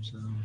सलाम।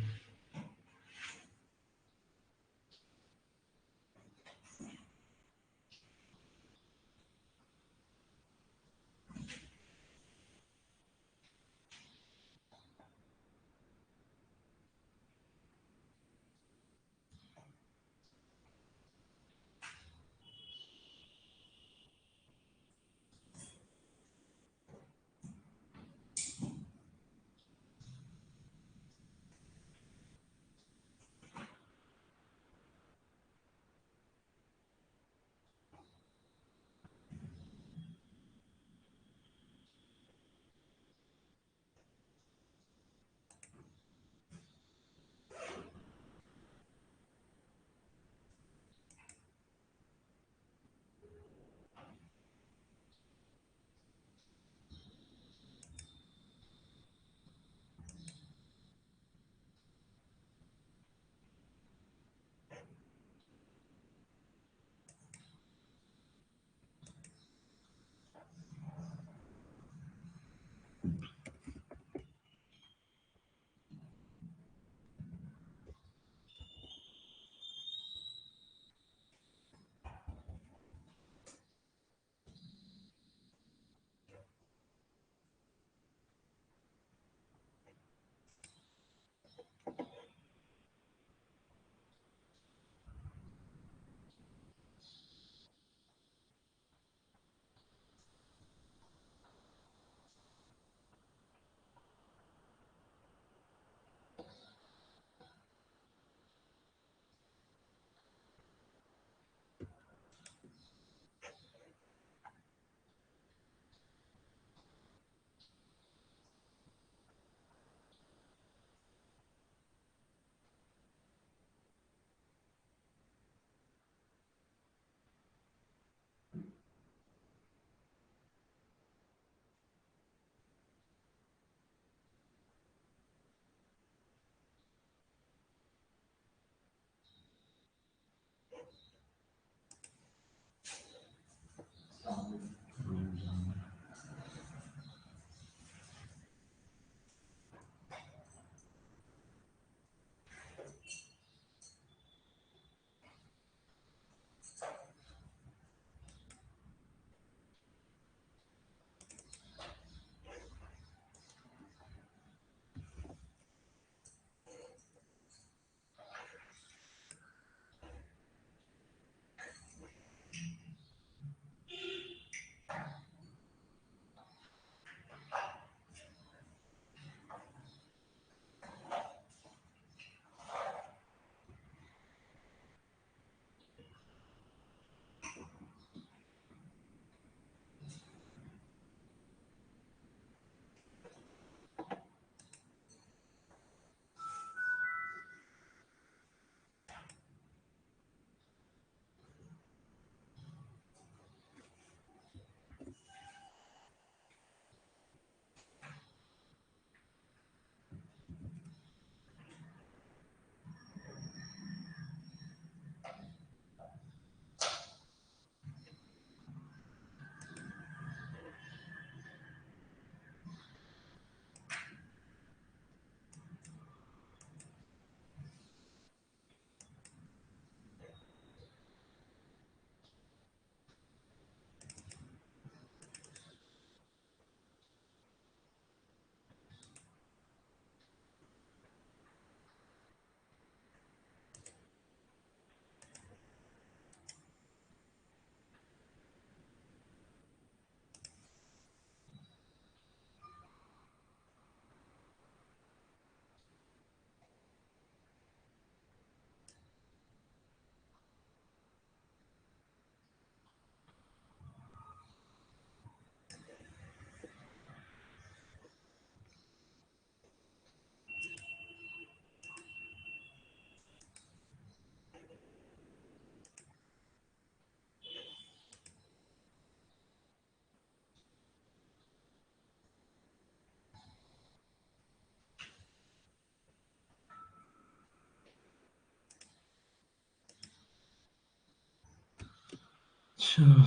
चलो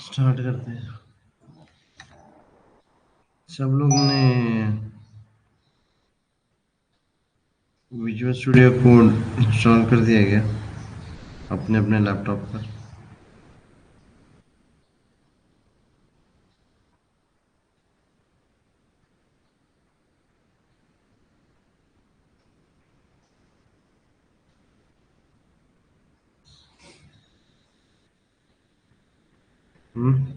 स्टार्ट करते हैं। सब लोग ने विजुअल स्टूडियो कोड इंस्टॉल कर दिया गया अपने अपने लैपटॉप पर। हम्म।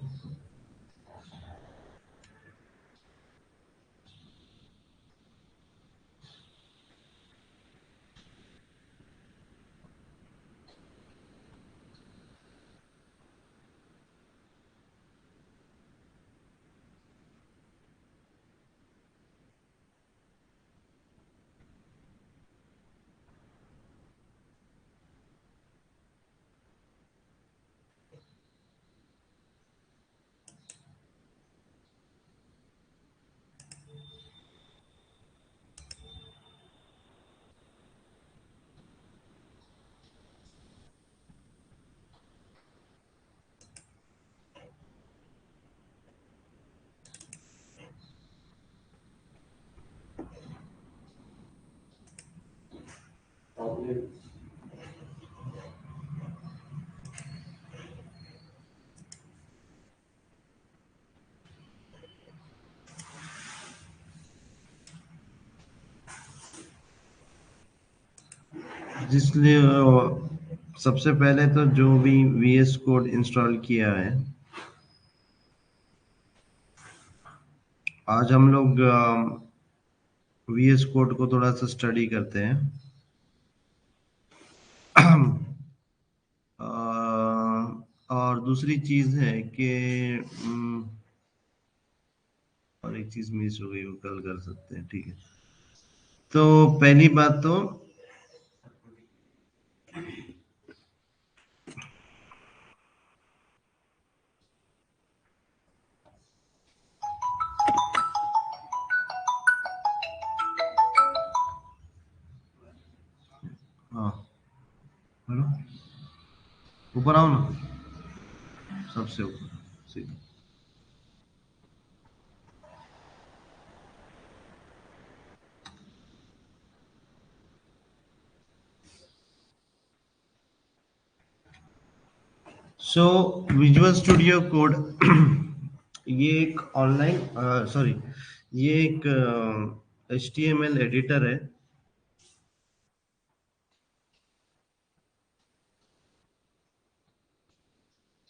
जिसलिए सबसे पहले तो जो भी वीएस कोड इंस्टॉल किया है, आज हम लोग वीएस कोड को थोड़ा सा स्टडी करते हैं। और दूसरी चीज है कि और एक चीज मिस हो गई, वो कल कर सकते हैं, ठीक है। तो पहली बात तो हाँ, हेलो, ऊपर आओ ना, सबसे ऊपर सीधा। सो विजुअल स्टूडियो कोड ये एक ऑनलाइन, सॉरी, ये एक HTML एडिटर है।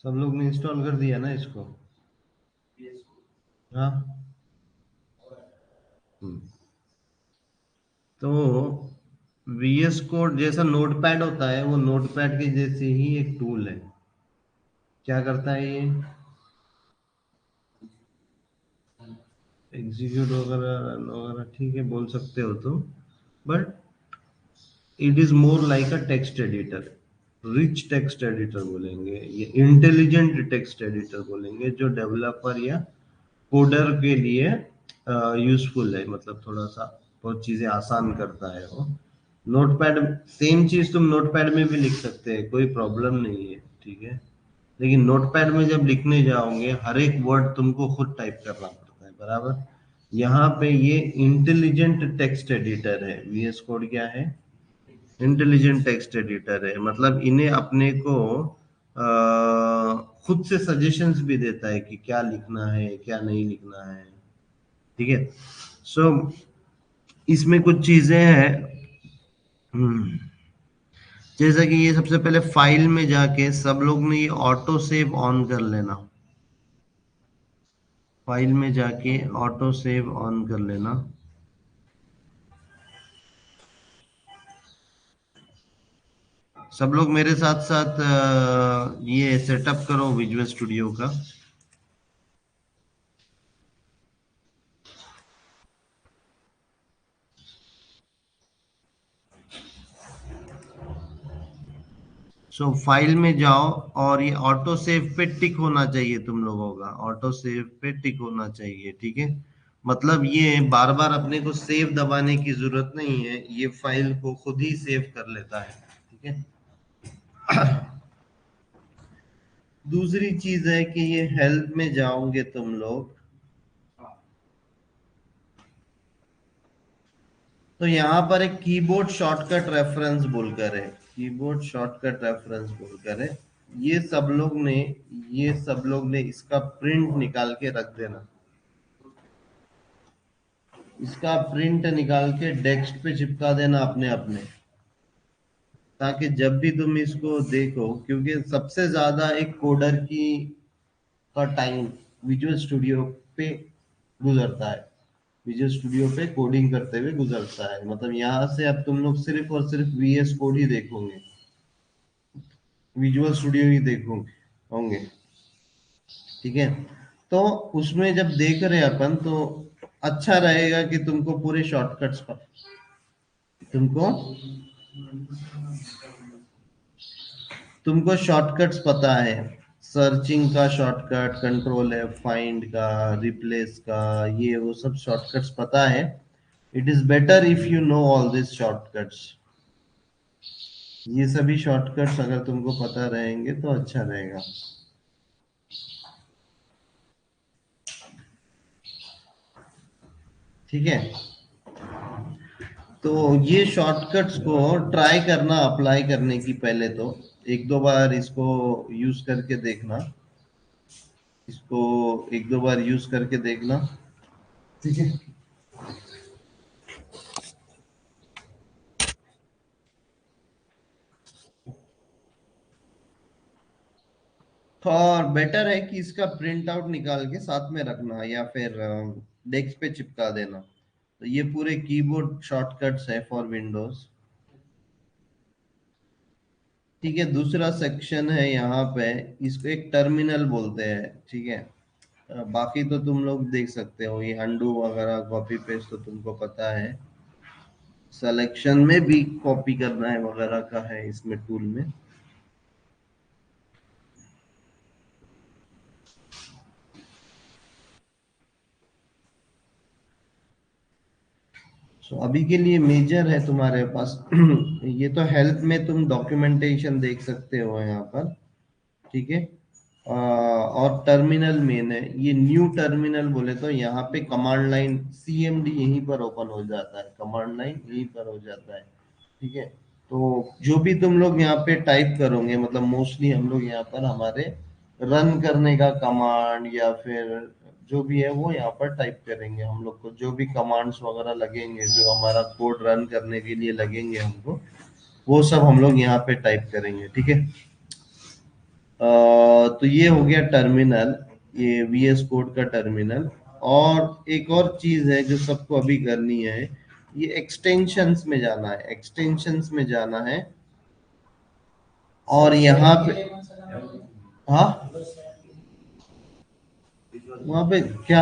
सब लोग ने इंस्टॉल कर दिया ना इसको? हाँ। हम्म। तो VS कोड जैसा नोटपैड होता है, वो नोटपैड के जैसे ही एक टूल है। क्या करता है ये? एग्जीक्यूट वगैरह रन वगैरह ठीक है, बोल सकते हो तुम, but it is more like a text editor. Rich text editor बोलेंगे, ये इंटेलिजेंट टेक्स्ट एडिटर बोलेंगे, जो डेवलपर या कोडर के लिए यूजफुल है, मतलब थोड़ा सा बहुत चीजें आसान करता है वो। नोटपैड, सेम चीज तुम नोटपैड में भी लिख सकते हैं, कोई प्रॉब्लम नहीं है, ठीक है। लेकिन नोटपैड में जब लिखने जाओगे, हर एक वर्ड तुमको खुद टाइप करना पड़ता है, बराबर। यहाँ पे ये इंटेलिजेंट टेक्स्ट एडिटर है। वीएस कोड क्या है? इंटेलिजेंट टेक्स्ट एडिटर है, मतलब इन्हें अपने को खुद से सजेशंस भी देता है कि क्या लिखना है क्या नहीं लिखना है, ठीक है। सो इसमें कुछ चीजें हैं। हम्म, जैसा कि ये सबसे पहले फाइल में जाके सब लोग ने ये ऑटो सेव ऑन कर लेना। फाइल में जाके ऑटो सेव ऑन कर लेना। सब लोग मेरे साथ साथ ये सेटअप करो विजुअल स्टूडियो का। सो फाइल में जाओ, और ये ऑटो सेव पे टिक होना चाहिए तुम लोगों का, ऑटो सेव पे टिक होना चाहिए, ठीक है। मतलब ये बार बार अपने को सेव दबाने की जरूरत नहीं है, ये फाइल को खुद ही सेव कर लेता है, ठीक है। दूसरी चीज है कि ये हेल्प में जाओगे तुम लोग, तो यहाँ पर एक कीबोर्ड शॉर्टकट रेफरेंस बोलकर है, कीबोर्ड शॉर्टकट रेफरेंस बोलकर है। ये सब लोग ने ये सब लोग ने इसका प्रिंट निकाल के रख देना, इसका प्रिंट निकाल के डेस्क पे चिपका देना अपने अपने, ताकि जब भी तुम इसको देखो, क्योंकि सबसे ज्यादा एक कोडर की का टाइम विजुअल स्टूडियो पे गुजरता है, विजुअल स्टूडियो पे कोडिंग करते हुए गुजरता है। मतलब यहाँ से अब तुम लोग सिर्फ और सिर्फ वीएस कोड ही देखोगे, विजुअल स्टूडियो ही देखोगे होंगे, ठीक है। तो उसमें जब देख रहे हैं अपन, तो अच्छा रहेगा कि तुमको पूरे शॉर्टकट्स पर तुमको तुमको शॉर्टकट्स पता है, सर्चिंग का शॉर्टकट, कंट्रोल एफ, फाइंड का, रिप्लेस का, ये वो सब शॉर्टकट्स पता है। It is better if you know all this shortcuts. ये सभी शॉर्टकट्स अगर तुमको पता रहेंगे तो अच्छा रहेगा, ठीक है। तो ये शॉर्टकट्स को ट्राई करना अप्लाई करने की पहले तो एक दो बार इसको यूज करके देखना, इसको एक दो बार यूज करके देखना, ठीक है। और बेटर है कि इसका प्रिंट आउट निकाल के साथ में रखना या फिर डेस्क पे चिपका देना। तो ये पूरे कीबोर्ड शॉर्टकट्स है फॉर विंडोज, ठीक है। दूसरा सेक्शन है यहाँ पे, इसको एक टर्मिनल बोलते हैं, ठीक है। बाकी तो तुम लोग देख सकते हो, ये अंडू वगैरह कॉपी पेस्ट तो तुमको पता है, सिलेक्शन में भी कॉपी करना है वगैरह का है इसमें टूल में। सो अभी के लिए मेजर है तुम्हारे पास ये तो हेल्प में तुम डॉक्यूमेंटेशन देख सकते हो यहाँ पर, ठीक है। और टर्मिनल मेन है, ये न्यू टर्मिनल बोले तो यहाँ पे कमांड लाइन सीएमडी यहीं पर ओपन हो जाता है, कमांड लाइन यहीं पर हो जाता है, ठीक है। तो जो भी तुम लोग यहाँ पे टाइप करोगे, मतलब मोस्टली हम लोग यहाँ पर हमारे रन करने का कमांड या फिर जो भी है वो यहाँ पर टाइप करेंगे। हम लोग को जो भी कमांड्स वगैरह लगेंगे, जो हमारा कोड रन करने के लिए लगेंगे हमको, वो सब हम लोग यहाँ पे टाइप करेंगे, ठीक है। तो ये हो गया टर्मिनल, ये वीएस कोड का टर्मिनल। और एक और चीज है जो सबको अभी करनी है, ये एक्सटेंशंस में जाना है, एक्सटेंशंस में जाना है। और यहाँ पे हाँ, वहाँ पे क्या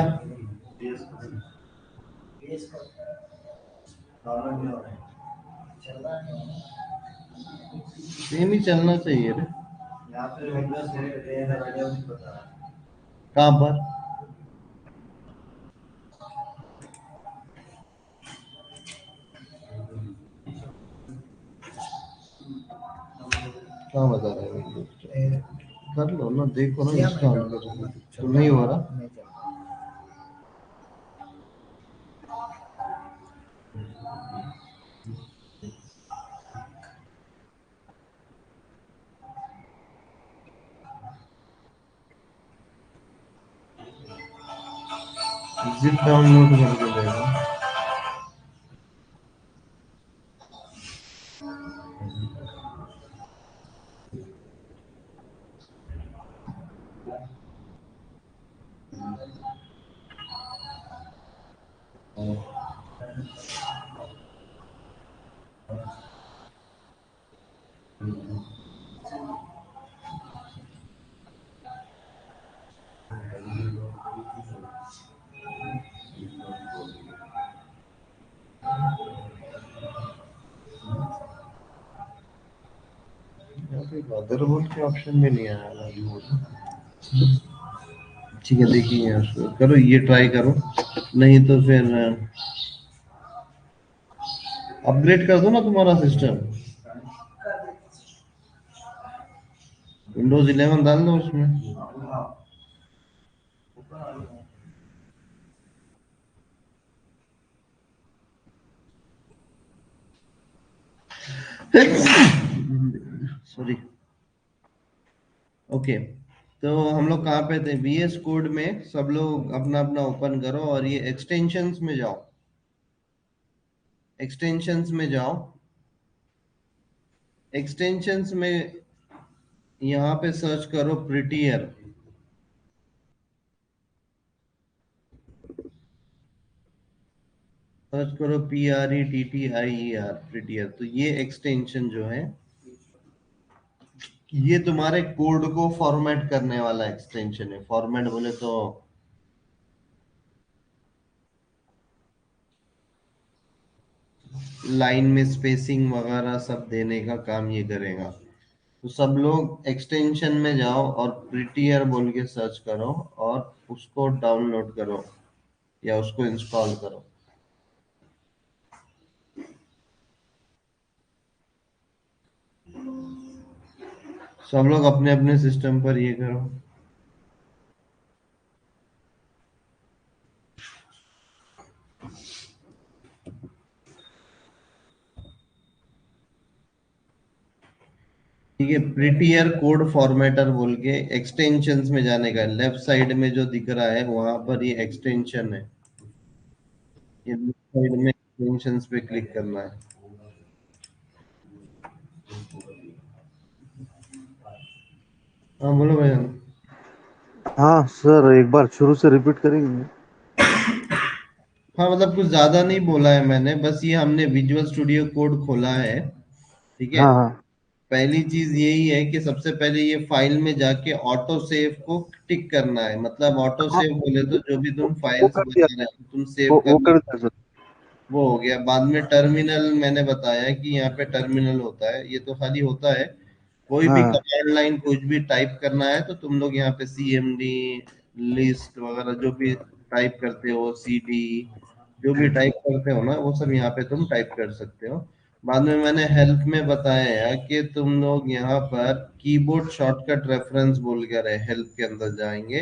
सेम ही चलना चाहिए रे। कहाँ पर कहाँ बता रहे हैं, कर लो ना, देखो ना इंस्टॉल करो तो नहीं हो रहा। जिप डाउनलोड करके देखो। यहाँ पे मदरबोर्ड के ऑप्शन में नहीं आया ना। ठीक है, देखिए यहाँ करो, ये ट्राई करो, नहीं तो फिर अपग्रेड कर दो ना तुम्हारा सिस्टम, विंडोज 11 डाल दो उसमें। सॉरी। ओके, तो हम लोग कहाँ पे थे? VS कोड में सब लोग अपना अपना ओपन करो और ये एक्सटेंशंस में जाओ। एक्सटेंशंस में जाओ। एक्सटेंशंस में यहाँ पे सर्च करो प्रिटियर। सर्च करो PRETTIER, प्रिटियर। तो ये एक्सटेंशन जो है, ये तुम्हारे कोड को फॉर्मेट करने वाला एक्सटेंशन है। फॉर्मेट बोले तो लाइन में स्पेसिंग वगैरह सब देने का काम ये करेगा। तो सब लोग एक्सटेंशन में जाओ और प्रिटियर बोल के सर्च करो और उसको डाउनलोड करो या उसको इंस्टॉल करो। सब लोग अपने अपने सिस्टम पर ये करो। ठीक है, प्रिटियर कोड फॉर्मेटर बोल के एक्सटेंशंस में जाने का, लेफ्ट साइड में जो दिख रहा है वहां पर ये एक्सटेंशन है। ये लेफ्ट साइड में एक्सटेंशंस पे क्लिक करना है। हाँ बोलो भैया। हाँ सर, एक बार शुरू से रिपीट करेंगे? हाँ मतलब कुछ ज्यादा नहीं बोला है मैंने, बस ये हमने विजुअल स्टूडियो कोड खोला है। ठीक है। हाँ हाँ पहली चीज यही है कि सबसे पहले ये फाइल में जाके ऑटो सेव को टिक करना है। मतलब ऑटो हाँ, सेव बोले तो जो भी तुम वो फाइल्स कर दिया बना रहे सर। हो तुम सेव वो करने, कर दिया सर। वो हो गया। बाद में टर्मिनल मैंने बताया कि यहाँ पे टर्मिनल होता है, ये तो खाली होता है। कोई भी हाँ कमांड लाइन कुछ भी टाइप करना है तो तुम लोग यहाँ पे CMD लिस्ट वगैरह जो भी टाइप करते हो, CD जो भी टाइप करते हो ना, वो सब यहाँ पे तुम टाइप कर सकते हो। बाद में मैंने हेल्प में बताया कि तुम लोग यहाँ पर कीबोर्ड शॉर्टकट रेफरेंस बोलकर है, हेल्प के अंदर जाएंगे,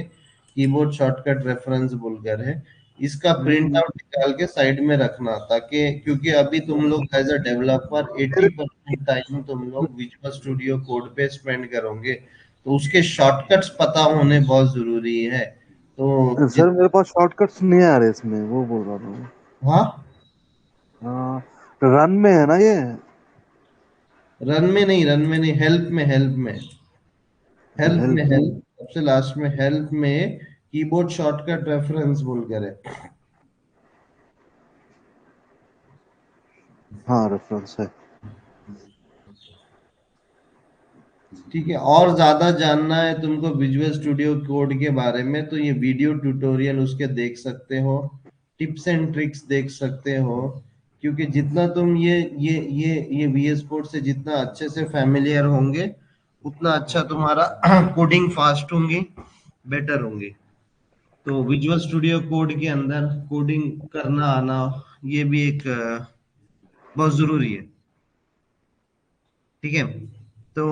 कीबोर्ड शॉर्टकट रेफरेंस बोलकर है। इसका प्रिंट हम्म, आउट निकाल के साइड में रखना, ताकि क्योंकि अभी तुम लोग एज अ डेवलपर मेरे 80% टाइम तुम लोग विजुअल स्टूडियो कोड पे स्पेंड करोगे, तो उसके शॉर्टकट्स पता होने बहुत जरूरी है। तो सर मेरे पास शॉर्टकट्स नहीं आ रहे इसमें, वो बोल रहा था मैं। हाँ, हाँ, रन में है ना ये? रन में नहीं, रन में नहीं, हेल्प में, हेल्प में, हेल्प में, हेल्प में? हेल्प सबसे लास्ट में, हेल्प में कीबोर्ड शॉर्टकट रेफरेंस बोल कर है। हाँ, रेफरेंस है। ठीक है, और ज्यादा जानना है तुमको विजुअल स्टूडियो कोड के बारे में तो ये वीडियो ट्यूटोरियल उसके देख सकते हो, टिप्स एंड ट्रिक्स देख सकते हो। क्योंकि जितना तुम ये VS कोड से जितना अच्छे से फैमिलियर होंगे, उतना अच्छा तुम्हारा कोडिंग फास्ट होंगी, बेटर होंगी। तो विजुअल स्टूडियो कोड के अंदर कोडिंग करना आना, ये भी एक बहुत जरूरी है। ठीक है। तो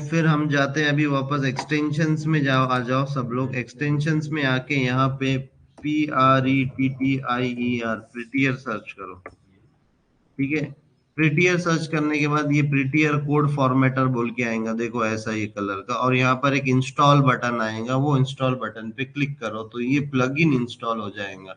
फिर हम जाते हैं अभी वापस एक्सटेंशंस में, जाओ आ जाओ सब लोग एक्सटेंशंस में आके यहाँ पे PRETTIER प्रिटियर सर्च करो। ठीक है। प्रिटियर सर्च करने के बाद ये प्रिटियर कोड फॉर्मेटर बोल के आएगा, देखो ऐसा ये कलर का, और यहाँ पर एक इंस्टॉल बटन आएगा, वो इंस्टॉल बटन पे क्लिक करो तो ये प्लगइन इंस्टॉल हो जाएगा।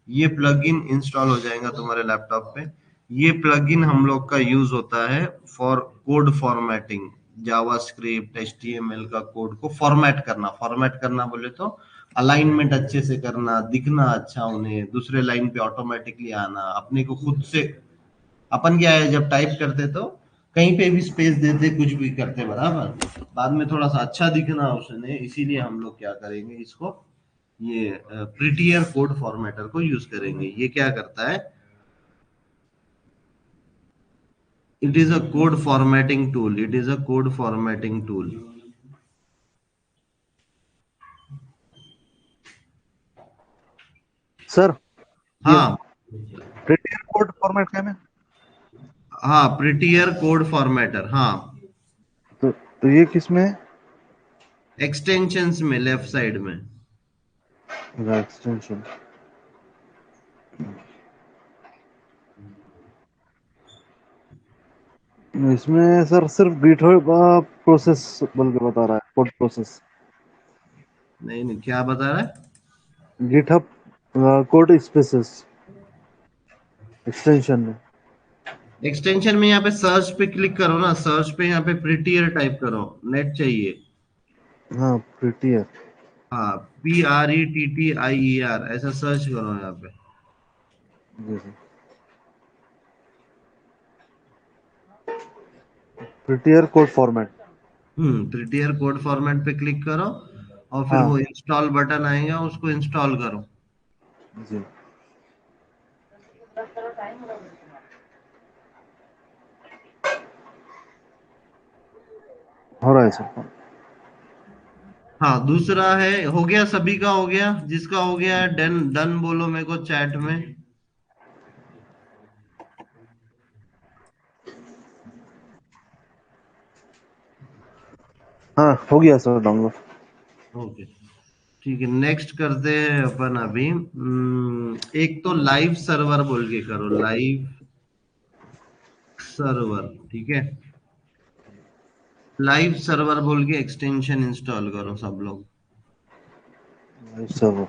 ये प्लगइन इंस्टॉल हो जाएगा तुम्हारे लैपटॉप पे। ये प्लगइन हम लोग का यूज होता है for code formatting. JavaScript HTML का कोड को फॉर्मेट करना, फॉर्मेट करना बोले तो अलाइनमेंट अच्छे से करना, दिखना अच्छा, उन्हें दूसरे लाइन पे ऑटोमेटिकली आना, अपने को खुद से। अपन क्या है, जब टाइप करते तो कहीं पे भी स्पेस देते, कुछ भी करते बराबर, बाद में थोड़ा सा अच्छा दिखना उसने, इसीलिए हम लोग क्या करेंगे इसको, ये प्रिटियर कोड फॉर्मेटर को यूज करेंगे। ये क्या करता है, it is a code formatting tool, it is a code formatting tool. Sir, ये हाँ, प्रिंटर कोड फॉर्मेट क्या है? हाँ प्रिटियर कोड फॉर्मेटर, हाँ। तो ये किस में है? एक्सटेंशंस में लेफ्ट साइड में। एक्सटेंशन। इसमें सर सिर्फ गिटहब प्रोसेस बोल के बता रहा है, कोड प्रोसेस। नहीं नहीं, क्या बता रहा है? गिटहब कोड स्पेसेस एक्सटेंशन में। एक्सटेंशन में यहाँ पे सर्च पे क्लिक करो ना, सर्च पे यहाँ पे प्रिटियर टाइप करो, नेट चाहिए। हाँ प्रिटियर। हाँ, PRETTIER ऐसा सर्च करो यहाँ पे। जी sir. Prettier code format. Prettier code format पे क्लिक करो, और फिर हाँ वो इंस्टॉल बटन आएगा, उसको इंस्टॉल करो। जी। हो रहा है सर। हाँ, दूसरा है, हो गया सभी का, हो गया जिसका हो गया है डन डन बोलो मेरे को चैट में। हाँ हो गया सर डाउनलोड। ओके, ठीक है, नेक्स्ट करते हैं अपन अभी। एक तो लाइव सर्वर बोल के करो, लाइव सर्वर, ठीक है। लाइव सर्वर बोल के एक्सटेंशन इंस्टॉल करो सब लोग। सर्वर।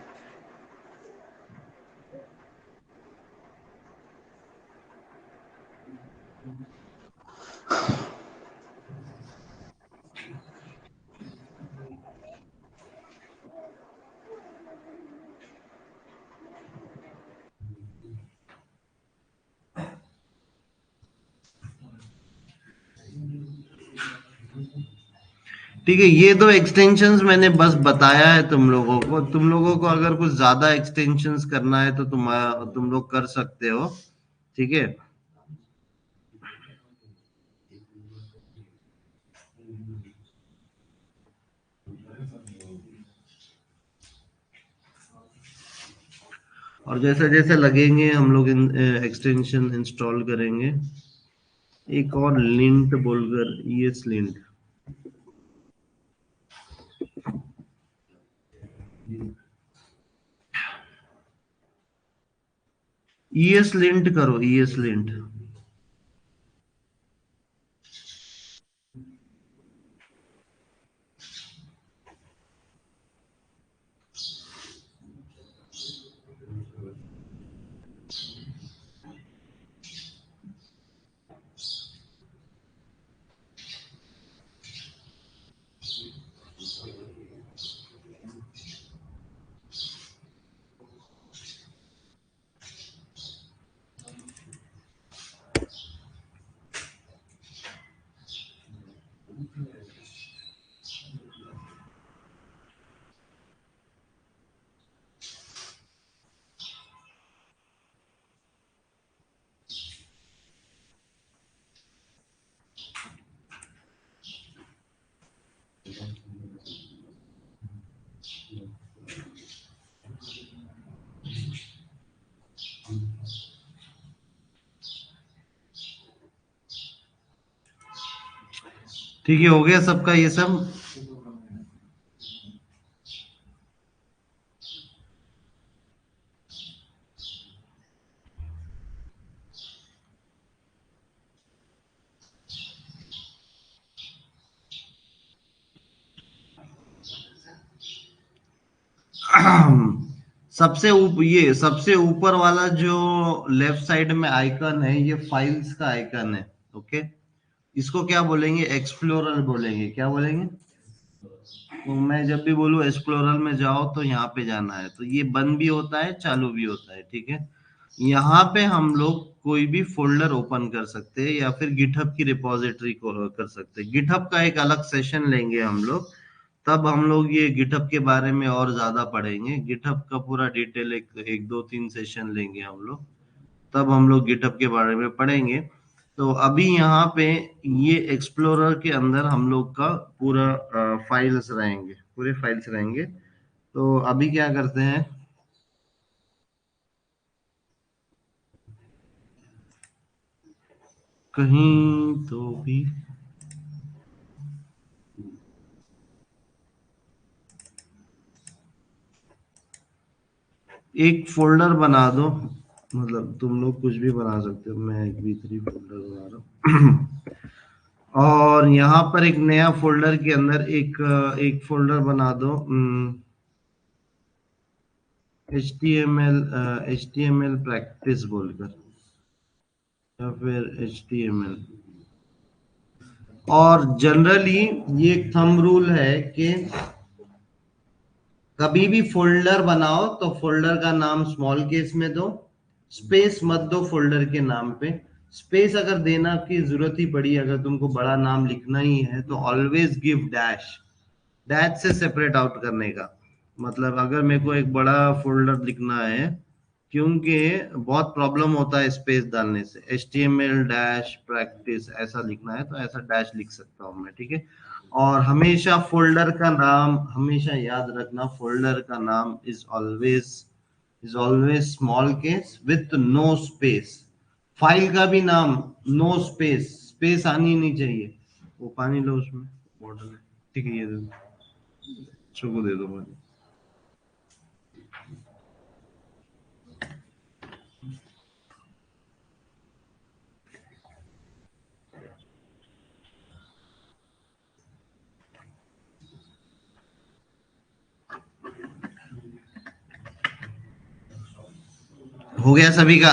ठीक है, ये दो एक्सटेंशंस मैंने बस बताया है तुम लोगों को। तुम लोगों को अगर कुछ ज्यादा एक्सटेंशंस करना है तो तुम लोग कर सकते हो, ठीक है। और जैसे जैसे लगेंगे हम लोग एक्सटेंशन इंस्टॉल करेंगे। एक और लिंट बोलकर, ईएस लिंट। ईएस लिंट करो, ईएस लिंट। ठीक है, हो गया सबका ये सब। ये सबसे ऊपर वाला जो लेफ्ट साइड में आइकन है, ये फाइल्स का आइकन है। ओके, इसको क्या बोलेंगे? एक्सप्लोरर बोलेंगे। क्या बोलेंगे? तो मैं जब भी बोलूँ एक्सप्लोरर में जाओ, तो यहाँ पे जाना है, तो ये बंद भी होता है, चालू भी होता है, ठीक है। यहाँ पे हम लोग कोई भी फोल्डर ओपन कर सकते हैं, या फिर गिटहब की रिपॉजिटरी को कर सकते हैं। गिटहब का एक अलग सेशन लेंगे हम लोग, तब हम लोग ये गिटहब के बारे में और ज्यादा पढ़ेंगे। गिटहब का पूरा डिटेल एक एक दो तीन सेशन लेंगे हम लोग, तब हम लोग गिटहब के बारे में पढ़ेंगे। तो अभी यहाँ पे ये एक्सप्लोरर के अंदर हम लोग का पूरा फाइल्स रहेंगे, पूरे फाइल्स रहेंगे। तो अभी क्या करते हैं, कहीं तो भी एक फोल्डर बना दो। मतलब तुम लोग कुछ भी बना सकते हो, मैं एक V3 फोल्डर बना रहा हूँ। और यहाँ पर एक नया फोल्डर के अंदर एक फोल्डर बना दो, HTML प्रैक्टिस बोलकर, या फिर HTML। और जनरली ये एक थंब रूल है कि कभी भी फोल्डर बनाओ तो फोल्डर का नाम स्मॉल केस में दो, स्पेस मत दो फोल्डर के नाम पे। स्पेस अगर देना की जरूरत ही पड़ी, अगर तुमको बड़ा नाम लिखना ही है तो ऑलवेज गिव डैश, डैश से सेपरेट आउट करने का। मतलब अगर मेरे को एक बड़ा फोल्डर लिखना है, क्योंकि बहुत प्रॉब्लम होता है स्पेस डालने से, HTML डैश प्रैक्टिस ऐसा लिखना है तो ऐसा डैश लिख सकता हूँ मैं, ठीक है। और हमेशा फोल्डर का नाम हमेशा याद रखना, फोल्डर का नाम is always small case with no space. File का भी नाम नो स्पेस, स्पेस आनी नहीं चाहिए। वो पानी लो उसमें, बॉटल है, ठीक है, ये दे दो, बच्चों को दे दो पानी। हो गया सभी का?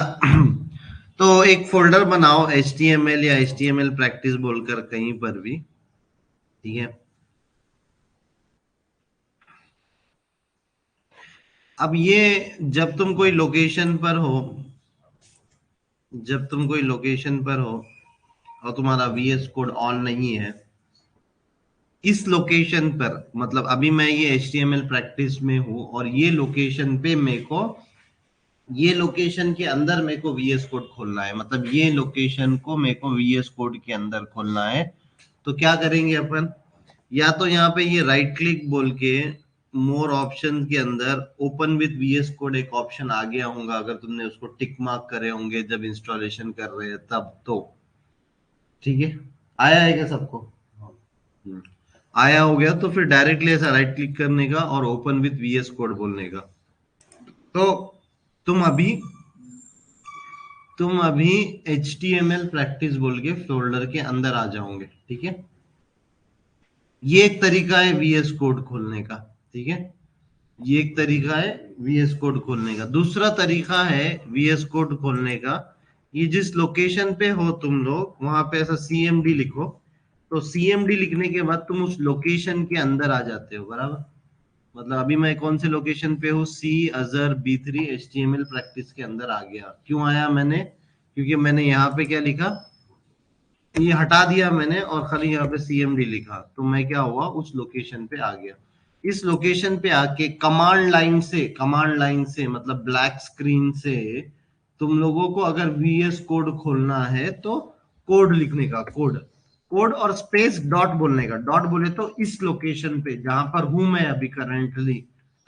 तो एक फोल्डर बनाओ HTML या HTML प्रैक्टिस बोलकर कहीं पर भी, ठीक है। अब ये जब तुम कोई लोकेशन पर हो, जब तुम कोई लोकेशन पर हो और तुम्हारा VS कोड ऑन नहीं है, इस लोकेशन पर, मतलब अभी मैं ये HTML प्रैक्टिस में हूं और ये लोकेशन पे मेरे को, ये लोकेशन के अंदर मेरे को VS कोड खोलना है, मतलब ये लोकेशन को मेरे को VS कोड के अंदर खोलना है। तो क्या करेंगे अपन, या तो यहाँ पे ये राइट क्लिक बोल के मोर ऑप्शन के अंदर ओपन विद VS कोड एक ऑप्शन आ गया होगा, अगर तुमने उसको टिक मार्क करे होंगे जब इंस्टॉलेशन कर रहे हैं तब, तो ठीक है। आया है क्या सबको? हम्म। आया हो गया तो फिर डायरेक्टली ऐसा राइट क्लिक करने का और ओपन विद VS कोड बोलने का। तो तुम अभी तुम अभी HTML प्रैक्टिस बोल के फोल्डर के अंदर आ जाओगे, ठीक है। ये एक तरीका है VS कोड खोलने का, ठीक है। ये एक तरीका है VS कोड खोलने का। दूसरा तरीका है VS कोड खोलने का, ये जिस लोकेशन पे हो तुम लोग वहां पे ऐसा CMD लिखो। तो CMD लिखने के बाद तुम उस लोकेशन के अंदर आ जाते हो, बराबर। मतलब अभी मैं कौन से लोकेशन पे हूँ, C अजर B3 HTML प्रैक्टिस के अंदर आ गया। क्यों आया मैंने? क्योंकि मैंने यहाँ पे क्या लिखा, ये हटा दिया मैंने और खाली यहाँ पे CMD लिखा, तो मैं क्या हुआ, उस लोकेशन पे आ गया। इस लोकेशन पे आके कमांड लाइन से मतलब ब्लैक स्क्रीन से तुम लोगों को अगर VS कोड खोलना है तो कोड लिखने का, कोड कोड और स्पेस डॉट बोलने का। डॉट बोले तो इस लोकेशन पे जहां पर हूं मैं अभी करेंटली,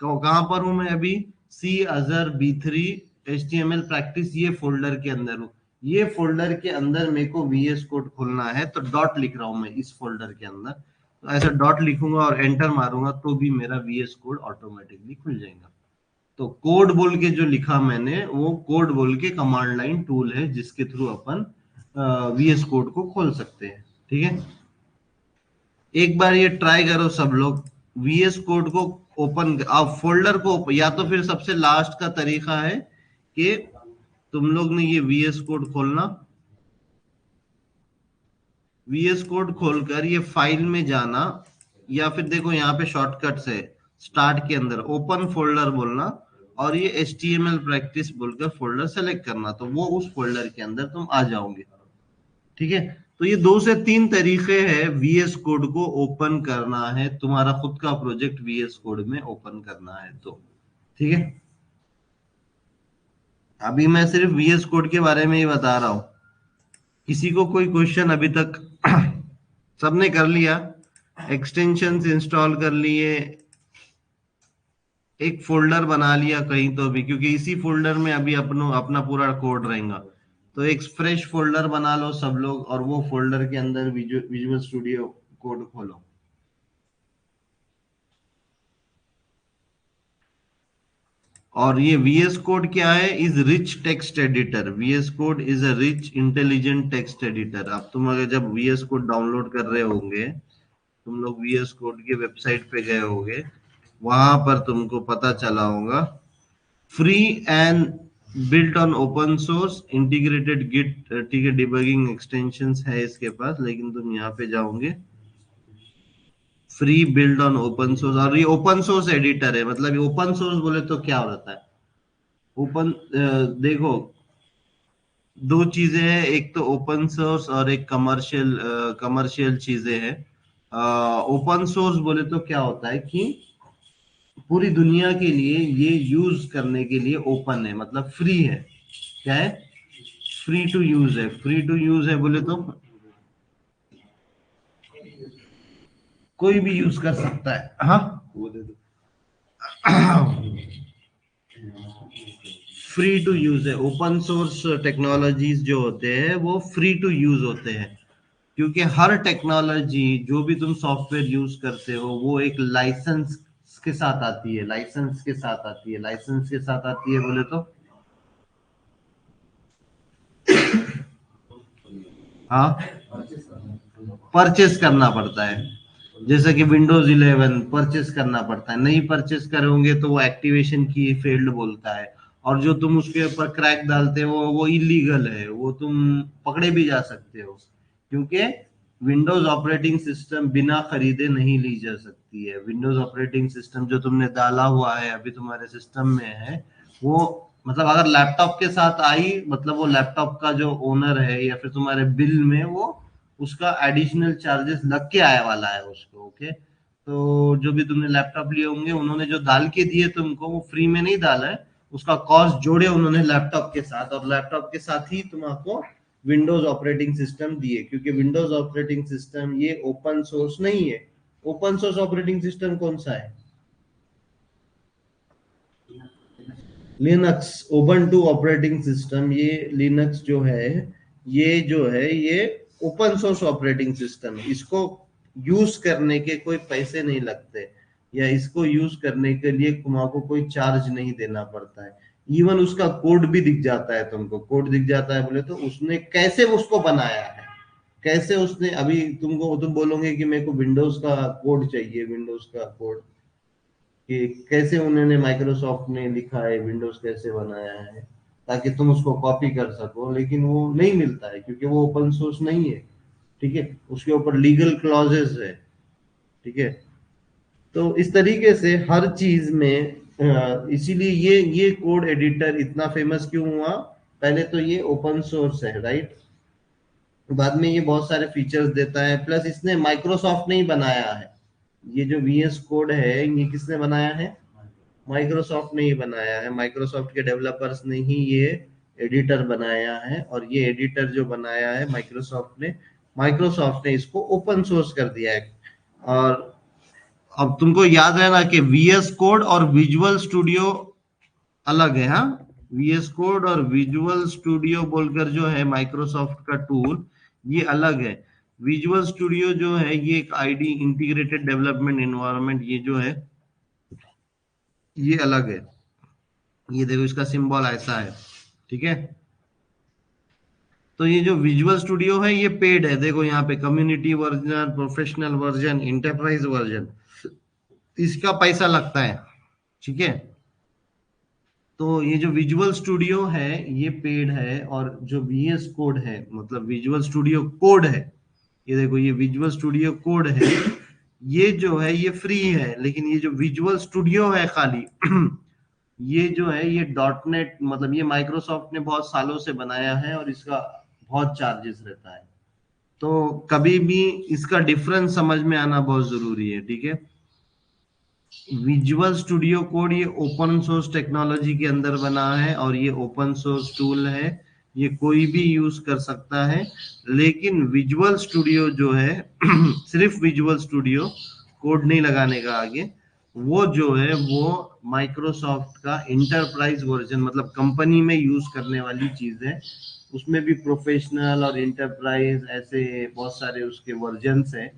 कहां पर हूं मैं अभी, C अजर B3 HTML प्रैक्टिस, ये फोल्डर के अंदर हूँ। ये फोल्डर के अंदर मेरे को VS कोड खोलना है तो डॉट लिख रहा हूं मैं इस फोल्डर के अंदर। तो ऐसा डॉट लिखूंगा और एंटर मारूंगा तो भी मेरा VS कोड ऑटोमेटिकली खुल जाएगा। तो कोड बोल के जो लिखा मैंने, वो कोड बोल के कमांड लाइन टूल है जिसके थ्रू अपन VS कोड को खोल सकते हैं, ठीक है। एक बार ये ट्राई करो सब लोग, VS कोड को ओपन, आप फोल्डर को या तो फिर सबसे लास्ट का तरीका है कि तुम लोग ने ये VS कोड खोलना, VS कोड खोलकर ये फाइल में जाना, या फिर देखो यहाँ पे शॉर्टकट्स है, स्टार्ट के अंदर ओपन फोल्डर बोलना और ये HTML प्रैक्टिस बोलकर फोल्डर सेलेक्ट करना, तो वो उस फोल्डर के अंदर तुम आ जाओगे, ठीक है। तो ये 2 से 3 तरीके हैं VS कोड को ओपन करना है, तुम्हारा खुद का प्रोजेक्ट VS कोड में ओपन करना है तो, ठीक है। अभी मैं सिर्फ VS कोड के बारे में ही बता रहा हूँ, किसी को कोई क्वेश्चन अभी तक? सबने कर लिया, एक्सटेंशंस इंस्टॉल कर लिए, एक फोल्डर बना लिया कहीं तो भी, क्योंकि इसी फोल्डर में अभी अपना पूरा कोड रहेगा। तो एक फ्रेश फोल्डर बना लो सब लोग और वो फोल्डर के अंदर विजुअल स्टूडियो कोड खोलो। और ये VS कोड क्या है? Is rich text editor. VS code is a rich intelligent text editor. अब तुम अगर जब VS कोड डाउनलोड कर रहे होंगे, तुम लोग VS कोड की वेबसाइट पे गए होंगे, वहां पर तुमको पता चला होगा free and built on open source integrated git, ठीक है, डिबगिंग एक्सटेंशंस है इसके पास। लेकिन तुम यहाँ पे जाओगे, free build on open source, और ये ओपन सोर्स एडिटर है। मतलब ओपन सोर्स बोले तो क्या होता है? ओपन, देखो, दो चीजें हैं, एक तो ओपन सोर्स और एक कमर्शियल, कमर्शियल चीजें हैं। ओपन सोर्स बोले तो क्या होता है कि पूरी दुनिया के लिए ये यूज करने के लिए ओपन है, मतलब फ्री है। क्या है? फ्री टू यूज है। फ्री टू यूज है बोले तो कोई भी यूज कर सकता है। हाँ, वो दे दो। फ्री टू यूज है। ओपन सोर्स टेक्नोलॉजीज जो होते हैं वो फ्री टू यूज होते हैं, क्योंकि हर टेक्नोलॉजी जो भी तुम सॉफ्टवेयर यूज करते हो वो एक लाइसेंस के साथ आती है। लाइसेंस के साथ आती है। लाइसेंस के साथ आती है बोले तो हाँ, परचेस करना पड़ता है। जैसे कि विंडोज 11 परचेस करना पड़ता है। नहीं परचेस करोगे तो वो एक्टिवेशन की फेल्ड बोलता है। और जो तुम उसके ऊपर क्रैक डालते हो वो इलीगल है, वो तुम पकड़े भी जा सकते हो, क्योंकि विंडोज ऑपरेटिंग सिस्टम बिना खरीदे नहीं ली जा सकती है। विंडोज ऑपरेटिंग सिस्टम जो तुमने डाला हुआ है अभी तुम्हारे सिस्टम में है, वो मतलब अगर लैपटॉप के साथ आई, मतलब वो लैपटॉप का जो ओनर है या फिर तुम्हारे बिल में वो उसका एडिशनल चार्जेस लग के आया वाला है उसको। ओके, तो जो भी तुमने लैपटॉप लिए होंगे उन्होंने जो डाल के दिए तुमको वो फ्री में नहीं डाला है, उसका कॉस्ट जोड़े उन्होंने लैपटॉप के साथ, और लैपटॉप के साथ ही तुमको विंडोज ऑपरेटिंग सिस्टम दिए, क्योंकि विंडोज ऑपरेटिंग सिस्टम ये ओपन सोर्स नहीं है। ओपन सोर्स ऑपरेटिंग सिस्टम कौन सा है? लिनक्स। ओबंटू ऑपरेटिंग सिस्टम, ये लिनक्स जो है, ये जो है ये ओपन सोर्स ऑपरेटिंग सिस्टम है। इसको यूज करने के कोई पैसे नहीं लगते, या इसको यूज करने के लिए तुमको कोई चार्ज नहीं देना पड़ता है। इवन उसका कोड भी दिख जाता है तुमको। कोड दिख जाता है बोले तो उसने कैसे उसको बनाया है, कैसे उसने, अभी तुम बोलोगे कि मेरे को विंडोज का कोड चाहिए, विंडोज का कोड, कि कैसे उन्होंने माइक्रोसॉफ्ट ने लिखा है, विंडोज कैसे बनाया है, ताकि तुम उसको कॉपी कर सको। लेकिन वो नहीं मिलता है क्योंकि वो ओपन सोर्स नहीं है। ठीक है, उसके ऊपर लीगल क्लॉजेस है। ठीक है, तो इस तरीके से हर चीज में इसीलिए ये कोड एडिटर इतना फेमस क्यों हुआ? पहले तो ये ओपन सोर्स है, राइट। बाद में ये बहुत सारे फीचर्स देता है, प्लस इसने माइक्रोसॉफ्ट ने ही बनाया है। ये जो VS कोड है ये किसने बनाया है? माइक्रोसॉफ्ट ने ही बनाया है। माइक्रोसॉफ्ट के डेवलपर्स ने ही ये एडिटर बनाया है, और ये एडिटर जो बनाया है माइक्रोसॉफ्ट ने इसको ओपन सोर्स कर दिया है। और अब तुमको याद है ना कि VS कोड और विजुअल स्टूडियो अलग है। हाँ, VS कोड और विजुअल स्टूडियो बोलकर जो है माइक्रोसॉफ्ट का टूल, ये अलग है। विजुअल स्टूडियो जो है ये एक आईडी इंटीग्रेटेड डेवलपमेंट एनवायरनमेंट, ये जो है ये अलग है। ये देखो इसका सिंबल ऐसा है। ठीक है, तो ये जो विजुअल स्टूडियो है ये पेड है। देखो यहाँ पे community version, professional version, enterprise version, इसका पैसा लगता है। ठीक है, तो ये जो विजुअल स्टूडियो है ये पेड है, और जो VS कोड है, मतलब विजुअल स्टूडियो कोड है, ये देखो ये विजुअल स्टूडियो कोड है, ये जो है ये फ्री है। लेकिन ये जो विजुअल स्टूडियो है खाली ये जो है ये डॉट नेट, मतलब ये माइक्रोसॉफ्ट ने बहुत सालों से बनाया है और इसका बहुत चार्जेस रहता है। तो कभी भी इसका डिफरेंस समझ में आना बहुत जरूरी है। ठीक है, विजुअल स्टूडियो कोड ये ओपन सोर्स टेक्नोलॉजी के अंदर बना है, और ये ओपन सोर्स टूल है, ये कोई भी यूज कर सकता है। लेकिन विजुअल स्टूडियो जो है सिर्फ विजुअल स्टूडियो, कोड नहीं लगाने का आगे, वो जो है वो माइक्रोसॉफ्ट का इंटरप्राइज वर्जन, मतलब कंपनी में यूज करने वाली चीज है। उसमें भी प्रोफेशनल और इंटरप्राइज ऐसे बहुत सारे उसके वर्जन्स हैं।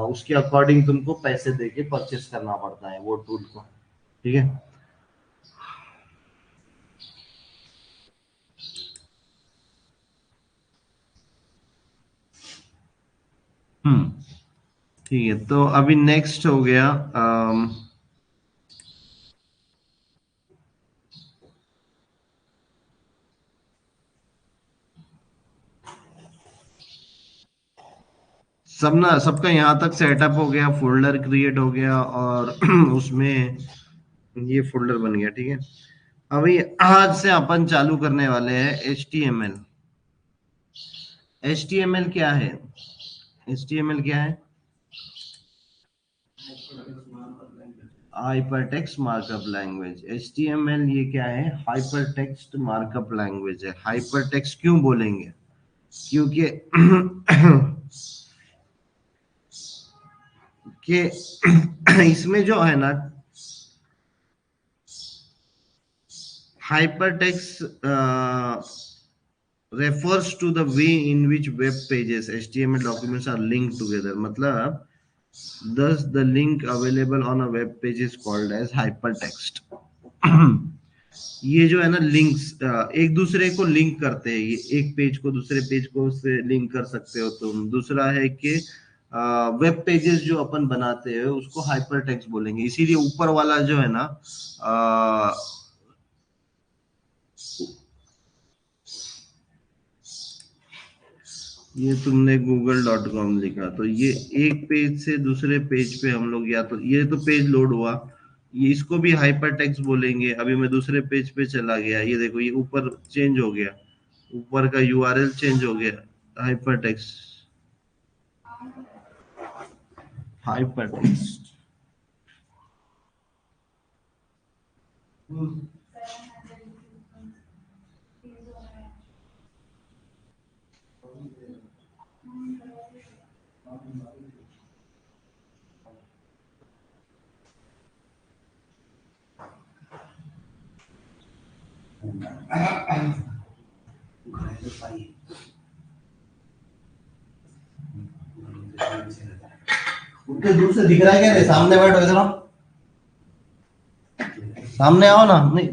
उसके अकॉर्डिंग तुमको पैसे देके परचेस करना पड़ता है वो टूल को। ठीक है, ठीक है, तो अभी नेक्स्ट हो गया सब ना, सबका यहाँ तक सेटअप हो गया, फोल्डर क्रिएट हो गया और उसमें ये फोल्डर बन गया। ठीक है, अभी आज से अपन चालू करने वाले हैं HTML। HTML क्या है? HTML क्या है? Hypertext markup language. HTML ये क्या है? हाइपरटेक्स्ट मार्कअप लैंग्वेज है। हाइपरटेक्स्ट क्यों बोलेंगे? क्योंकि कि इसमें जो है ना, hypertext refers to the way in which web pages HTML documents are linked together। मतलब thus the link available on a web page is called as hypertext। ये जो है ना लिंक्स, एक दूसरे को लिंक करते हैं। ये एक पेज को दूसरे पेज को से लिंक कर सकते हो तुम। दूसरा है कि वेब पेजेस जो अपन बनाते हैं उसको हाइपरटेक्स्ट बोलेंगे। इसीलिए ऊपर वाला जो है ना, ये तुमने google.com लिखा तो ये एक पेज से दूसरे पेज पे हम लोग, या तो ये तो पेज लोड हुआ, ये इसको भी हाइपरटेक्स्ट बोलेंगे। अभी मैं दूसरे पेज पे चला गया, ये देखो ये ऊपर चेंज हो गया, ऊपर का यूआरएल चेंज हो गया। Hypertext, hypertext. उतने दूर से दिख रहा है क्या? रे सामने बैठो, इधर आओ, सामने आओ ना। नहीं,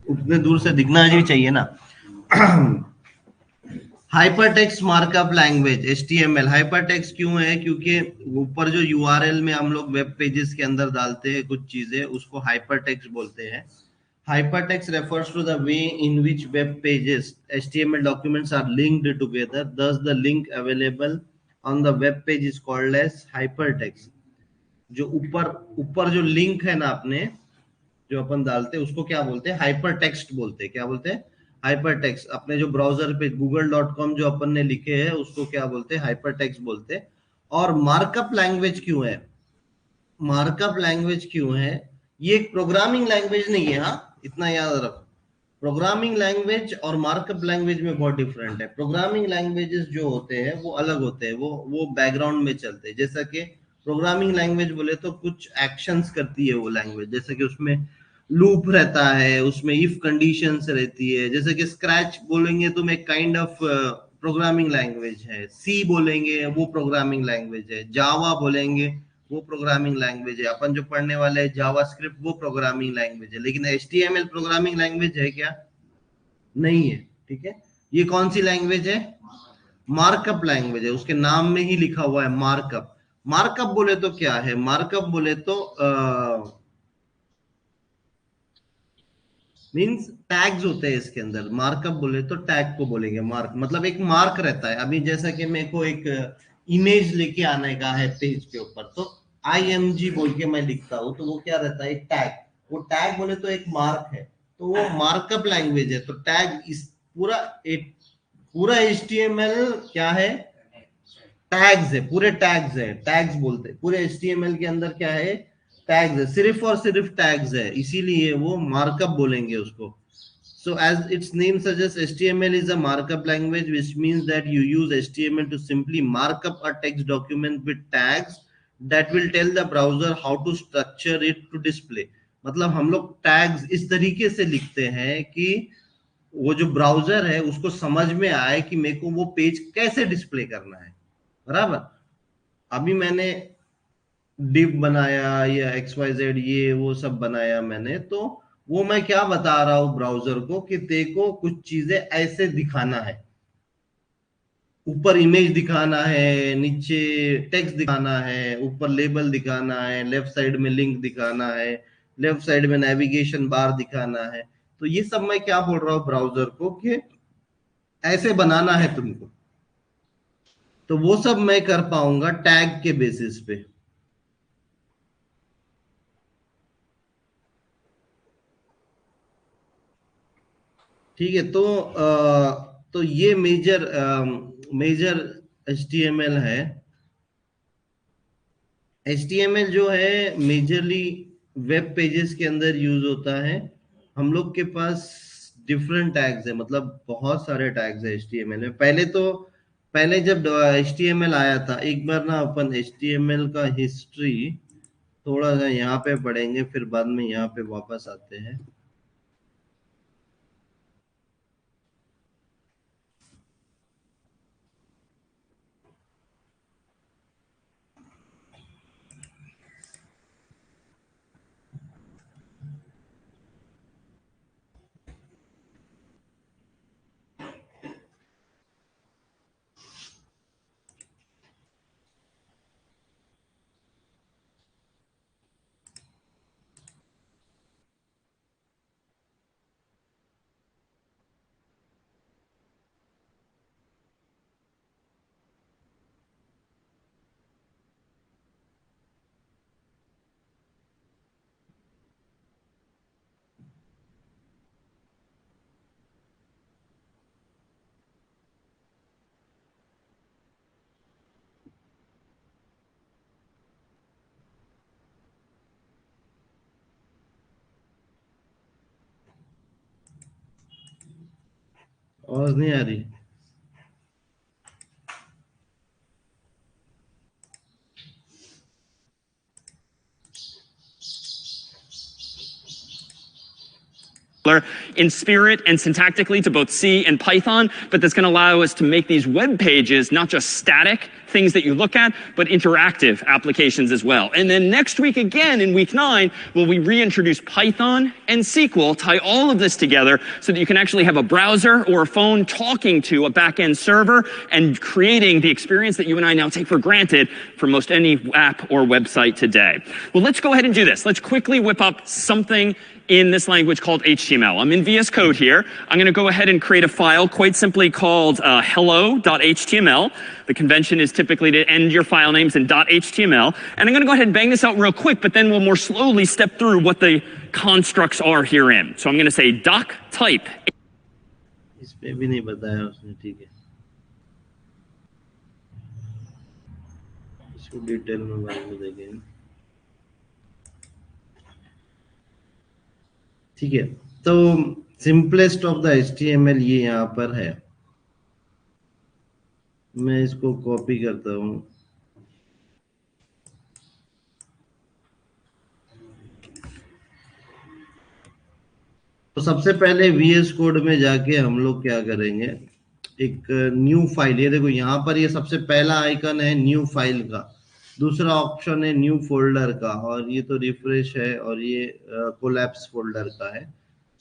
उतने दूर से दिखना भी चाहिए ना। Hypertext markup language HTML hypertext क्यों है? क्योंकि ऊपर जो यूआरएल में हम लोग वेब पेजेस के अंदर डालते हैं कुछ चीजें, उसको हाइपरटेक्स्ट बोलते हैं। Hypertext refers to the way in which web pages HTML documents are linked together. Thus, the link available on the web page is called as hypertext। जो ऊपर ऊपर जो लिंक है ना अपने, जो अपन डालते हैं उसको क्या बोलते हैं? हाइपर टेक्स्ट बोलते हैं। क्या बोलते हैं? Hyper text. अपने जो ब्राउजर पे google.com जो अपन ने लिखे हैं उसको क्या बोलते हैं? हाइपर टेक्स्ट बोलते हैं। और मार्कअप लैंग्वेज क्यों है? मार्कअप लैंग्वेज क्यों है? ये एक प्रोग्रामिंग लैंग्वेज नहीं है। हाँ, इतना याद रखो, प्रोग्रामिंग लैंग्वेज और मार्कअप लैंग्वेज में बहुत डिफरेंट है। प्रोग्रामिंग लैंग्वेजेस जो होते हैं वो अलग होते हैं, वो बैकग्राउंड में चलते हैं। जैसा कि प्रोग्रामिंग लैंग्वेज बोले तो कुछ एक्शंस करती है वो लैंग्वेज, जैसे कि उसमें लूप रहता है, उसमें इफ कंडीशंस रहती है। जैसे कि स्क्रैच बोलेंगे तुम, एक काइंड ऑफ प्रोग्रामिंग लैंग्वेज है। सी बोलेंगे वो प्रोग्रामिंग लैंग्वेज है। जावा बोलेंगे वो प्रोग्रामिंग लैंग्वेज है। अपन जो पढ़ने वाले हैं जावास्क्रिप्ट, वो प्रोग्रामिंग लैंग्वेज है। लेकिन HTML प्रोग्रामिंग लैंग्वेज है क्या? नहीं है। ठीक है, ये कौन सी लैंग्वेज है? मार्कअप लैंग्वेज है। उसके नाम में ही लिखा हुआ है मार्कअप। मार्कअप बोले तो क्या है? मार्कअप बोले तो मीन्स टैग्स होते हैं इसके अंदर। मार्कअप बोले तो टैग को बोलेंगे मार्क, मतलब एक मार्क रहता है। अभी जैसा कि मेरे को एक इमेज लेके आने का है पेज के ऊपर, तो IMG बोल के मैं लिखता हूँ, तो वो क्या रहता है? एक टैग। वो टैग बोले तो एक मार्क है, तो वो मार्कअप लैंग्वेज है। तो टैग इस पूरा एक पूरा HTML क्या है? टैग्स है, पूरे टैग्स है। टैग्स बोलते हैं पूरे HTML के अंदर क्या है? टैग्स है, सिर्फ और सिर्फ टैग्स है, इसीलिए वो मार्कअप बोलेंगे उसको। So as its name suggests, HTML is a markup language, which means that you use HTML to simply mark up a text document with tags that will tell the browser how to structure it to display। मतलब हम लोग tags इस तरीके से लिखते हैं कि वो जो ब्राउजर है उसको समझ में आए कि मेरे को वो पेज कैसे डिस्प्ले करना है। बराबर। अभी मैंने डिव बनाया या XYZ ये वो सब बनाया मैंने, तो वो मैं क्या बता रहा हूं ब्राउजर को कि देखो कुछ चीजें ऐसे दिखाना है। ऊपर इमेज दिखाना है, नीचे टेक्स्ट दिखाना है, ऊपर लेबल दिखाना है, लेफ्ट साइड में लिंक दिखाना है, लेफ्ट साइड में नेविगेशन बार दिखाना है। तो ये सब मैं क्या बोल रहा हूँ ब्राउजर को कि ऐसे बनाना है तुमको, तो वो सब मैं कर पाऊंगा टैग के बेसिस पे। ठीक है, तो ये मेजर HTML है। HTML जो है मेजरली वेब पेजेस के अंदर यूज होता है। हम लोग के पास डिफरेंट टैग्स है, मतलब बहुत सारे टैग्स है HTML में। पहले जब HTML आया था, एक बार ना अपन HTML का हिस्ट्री थोड़ा सा यहाँ पे पढ़ेंगे, फिर बाद में यहाँ पे वापस आते हैं। आवाज नहीं आ रही? in spirit and syntactically to both C and Python, but that's going to allow us to make these web pages not just static things that you look at, but interactive applications as well. And then next week again, in week 9, will we reintroduce Python and SQL, tie all of this together so that you can actually have a browser or a phone talking to a back-end server and creating the experience that you and I now take for granted for most any app or website today. Well, let's go ahead and do this. Let's quickly whip up something in this language called HTML. I'm in VS Code here. I'm going to go ahead and create a file quite simply called hello.html. The convention is typically to end your file names in .html. And I'm going to go ahead and bang this out real quick, but then we'll more slowly step through what the constructs are herein. So I'm going to say doc type. इस पे भी नहीं बताया उसने, ठीक है, इसको detail में बाद में देखेंगे। ठीक है, तो सिंपलेस्ट ऑफ द HTML ये यहाँ पर है। मैं इसको कॉपी करता हूँ। तो सबसे पहले VS कोड में जाके हम लोग क्या करेंगे, एक न्यू फाइल, ये देखो यहाँ पर ये सबसे पहला आइकन है न्यू फाइल का, दूसरा ऑप्शन है न्यू फोल्डर का, और ये तो रिफ्रेश है, और ये कोलैप्स फोल्डर का है।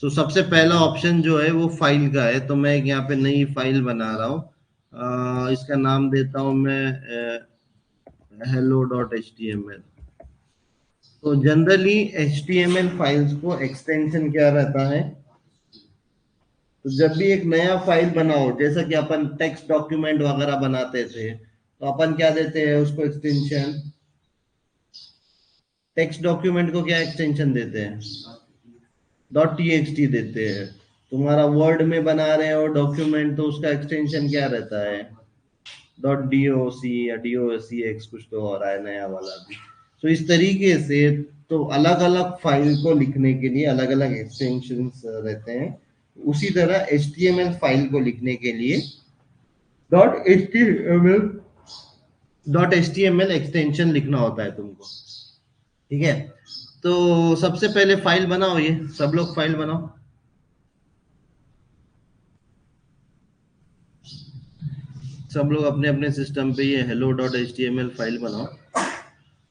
तो सबसे पहला ऑप्शन जो है वो फाइल का है, तो मैं एक यहाँ पे नई फाइल बना रहा हूँ। इसका नाम देता हूँ मैं hello.html। तो जनरली HTML फाइल्स को एक्सटेंशन क्या रहता है, तो जब भी एक नया फाइल बनाओ, जैसा कि अपन टेक्स्ट डॉक्यूमेंट वगैरह बनाते थे, तो अपन क्या देते हैं उसको एक्सटेंशन, टेक्स्ट डॉक्यूमेंट को क्या एक्सटेंशन देते हैं, .txt देते हैं। तुम्हारा वर्ड में बना रहे हो डॉक्यूमेंट, तो उसका एक्सटेंशन क्या रहता है, .doc या docx, कुछ तो हो रहा है नया वाला भी। तो इस तरीके से तो अलग अलग फाइल को लिखने के लिए अलग अलग एक्सटेंशंस रहते हैं। उसी तरह HTML फाइल को लिखने के लिए .html एक्सटेंशन लिखना होता है तुमको। ठीक है, तो सबसे पहले फाइल बनाओ, ये सब लोग फाइल बनाओ। सब लोग अपने अपने सिस्टम पे ये hello.html फाइल बनाओ।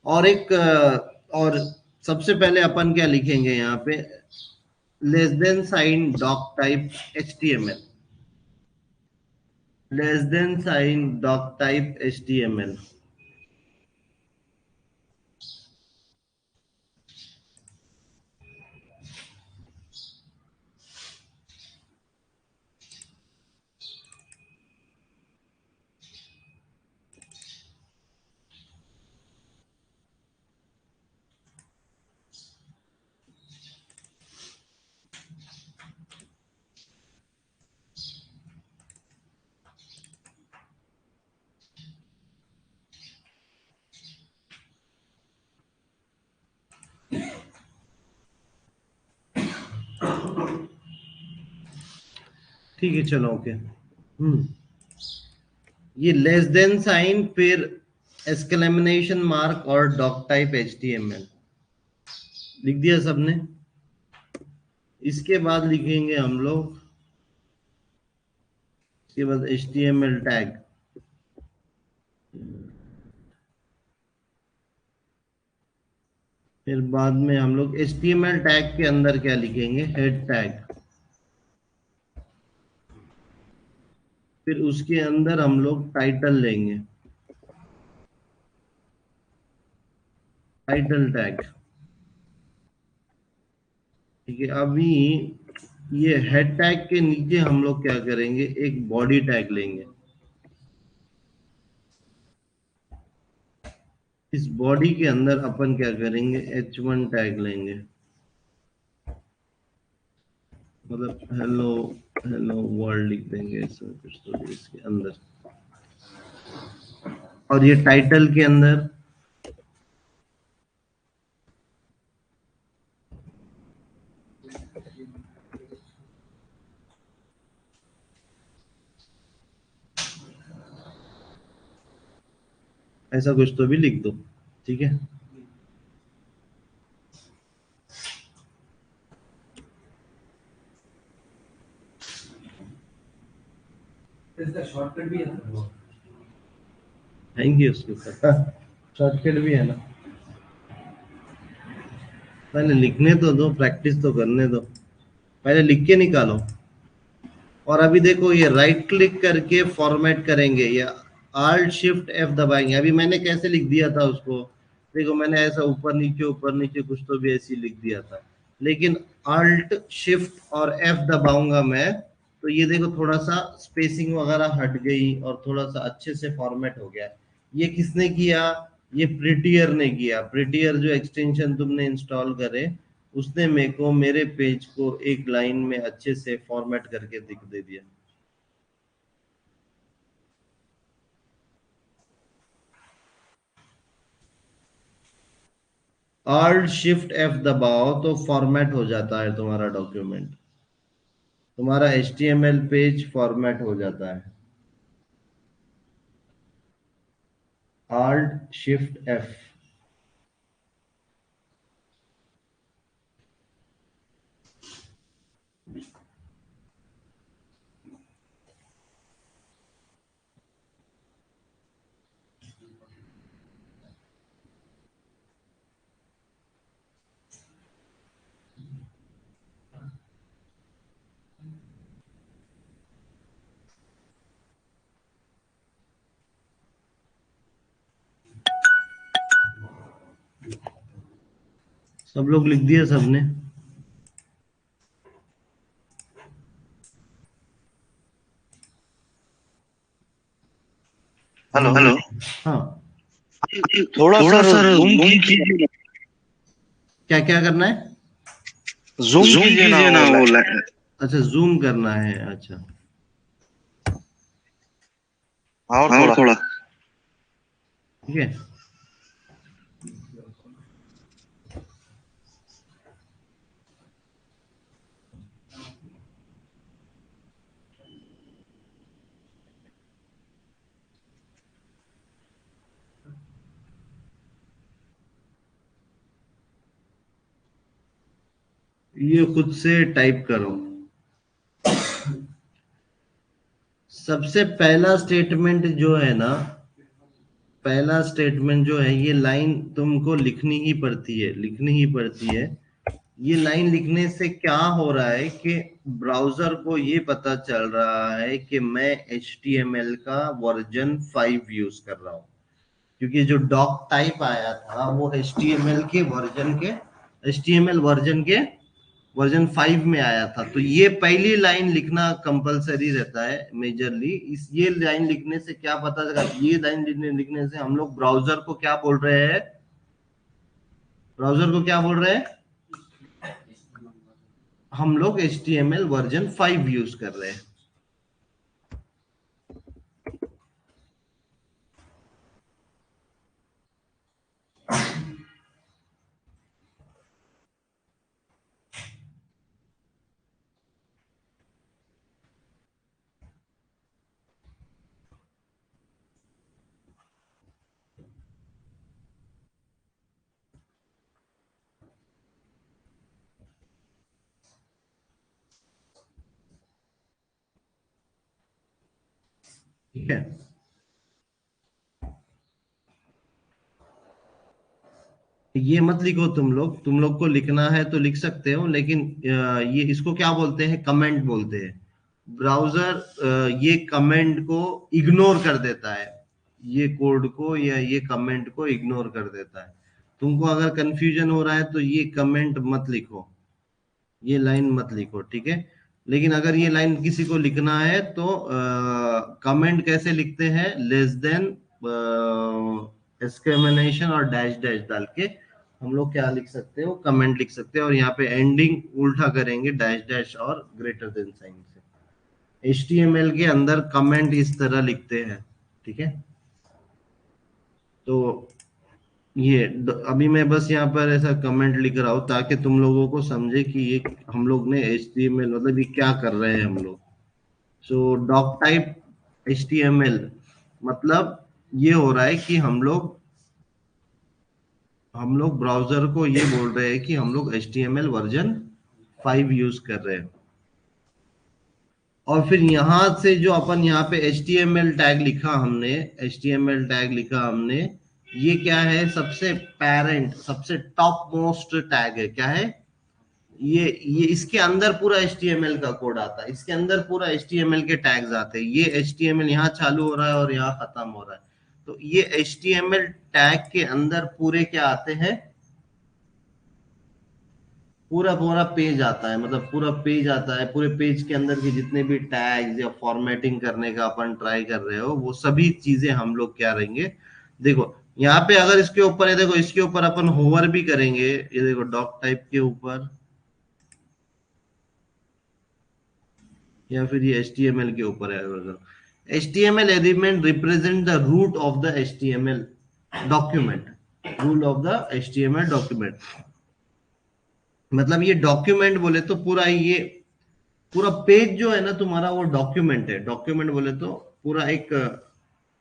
और सबसे पहले अपन क्या लिखेंगे यहाँ पे, less than sign doc type HTML। Less than sign doc type HTML। ठीक है, चलो ओके। ये लेस देन साइन फिर एक्सक्लेमेशन मार्क और डॉक टाइप HTML लिख दिया सबने। इसके बाद लिखेंगे हम लोग, इसके बाद HTML टैग। फिर बाद में हम लोग HTML टैग के अंदर क्या लिखेंगे, हेड टैग। फिर उसके अंदर हम लोग टाइटल लेंगे, टाइटल टैग। ठीक है, अभी ये हेड टैग के नीचे हम लोग क्या करेंगे, एक बॉडी टैग लेंगे। इस बॉडी के अंदर अपन क्या करेंगे, H1 टैग लेंगे, मतलब हेलो हेलो वर्ल्ड लिख देंगे इसमें कुछ तो भी इसके अंदर। और ये टाइटल के अंदर ऐसा कुछ तो भी लिख दो। ठीक है, इसका शॉर्टकट भी है ना। Thank you. उसके ऊपर शॉर्टकट भी है ना। पहले लिखने तो दो, प्रैक्टिस तो करने दो, पहले लिख के निकालो। और अभी देखो ये राइट क्लिक करके फॉर्मेट करेंगे या Alt Shift F दबाएंगे। अभी मैंने कैसे लिख दिया था उसको, देखो मैंने ऐसा ऊपर नीचे कुछ तो भी ऐसे लिख दिया था, लेकिन Alt Shift और F दबाऊंगा मैं तो ये देखो थोड़ा सा स्पेसिंग वगैरह हट गई और थोड़ा सा अच्छे से फॉर्मेट हो गया। ये किसने किया, ये प्रिटियर ने किया। प्रिटियर जो एक्सटेंशन तुमने इंस्टॉल करे उसने मेरे को मेरे पेज को एक लाइन में अच्छे से फॉर्मेट करके दिख दे दिया। Alt Shift F दबाओ तो फॉर्मेट हो जाता है तुम्हारा डॉक्यूमेंट, तुम्हारा HTML पेज फॉर्मेट हो जाता है। Alt Shift F। सब लोग लिख दिया सबने? हेलो हेलो, हाँ थोड़ा थोड़ा सर सर जूम जूम कीजिए, क्या क्या करना है? जूम जूम कीजिए ना कीजिए ना वो वो अच्छा जूम करना है, अच्छा और और थोड़ा थोड़ा ठीक है। ये खुद से टाइप करो। सबसे पहला स्टेटमेंट जो है ना, पहला स्टेटमेंट जो है, ये लाइन तुमको लिखनी ही पड़ती है, लिखनी ही पड़ती है। ये लाइन लिखने से क्या हो रहा है कि ब्राउजर को ये पता चल रहा है कि मैं HTML का वर्जन 5 यूज कर रहा हूँ, क्योंकि जो डॉक टाइप आया था वो HTML वर्जन के वर्जन 5 में आया था। तो ये पहली लाइन लिखना कंपलसरी रहता है मेजरली। इस ये लाइन लिखने से क्या पता चला, ये लाइन लिखने से हम लोग ब्राउजर को क्या बोल रहे हैं, ब्राउजर को क्या बोल रहे हैं, हम लोग HTML वर्जन 5 यूज कर रहे हैं। ठीक है, ये मत लिखो तुम लोग को लिखना है तो लिख सकते हो, लेकिन ये इसको क्या बोलते हैं, कमेंट बोलते हैं। ब्राउजर ये कमेंट को इग्नोर कर देता है, ये कोड को या ये कमेंट को इग्नोर कर देता है। तुमको अगर कंफ्यूजन हो रहा है तो ये कमेंट मत लिखो, ये लाइन मत लिखो, ठीक है। लेकिन अगर ये लाइन किसी को लिखना है तो कमेंट कैसे लिखते हैं, लेस देन एक्सक्लेमेशन और डैश डैश डाल के हम लोग क्या लिख सकते हो, कमेंट लिख सकते हैं। और यहाँ पे एंडिंग उल्टा करेंगे, डैश डैश और ग्रेटर देन साइन से। HTML के अंदर कमेंट इस तरह लिखते हैं, ठीक है। तो ये अभी मैं बस यहाँ पर ऐसा कमेंट लिख रहा हूँ ताकि तुम लोगों को समझे कि ये हम लोग ने HTML मतलब ये क्या कर रहे हैं हम लोग। सो डॉक टाइप HTML मतलब ये हो रहा है कि हम लोग ब्राउजर को ये बोल रहे हैं कि हम लोग HTML वर्जन 5 यूज कर रहे हैं। और फिर यहां से जो अपन यहाँ पे HTML टैग लिखा हमने, HTML टैग लिखा हमने, ये क्या है, सबसे पेरेंट सबसे टॉप मोस्ट टैग है। क्या है ये इसके अंदर पूरा HTML का कोड आता है, इसके अंदर पूरा HTML के टैग्स आते हैं। ये HTML यहाँ चालू हो रहा है और यहाँ खत्म हो रहा है। तो ये HTML टैग के अंदर पूरे क्या आते हैं, पूरा पूरा पेज आता है, मतलब पूरा पेज आता है। पूरे पेज के अंदर के जितने भी टैग्स या फॉर्मेटिंग करने का अपन ट्राई कर रहे हो, वो सभी चीजें हम लोग क्या रहेंगे। देखो यहाँ पे अगर इसके ऊपर है, देखो इसके ऊपर अपन होवर भी करेंगे, ये देखो डॉक टाइप के ऊपर, या फिर ये HTML के ऊपर है। HTML element represent the root of the HTML document, root of the HTML document. मतलब ये डॉक्यूमेंट बोले तो पूरा ये पूरा पेज जो है ना तुम्हारा, वो डॉक्यूमेंट है। डॉक्यूमेंट बोले तो पूरा एक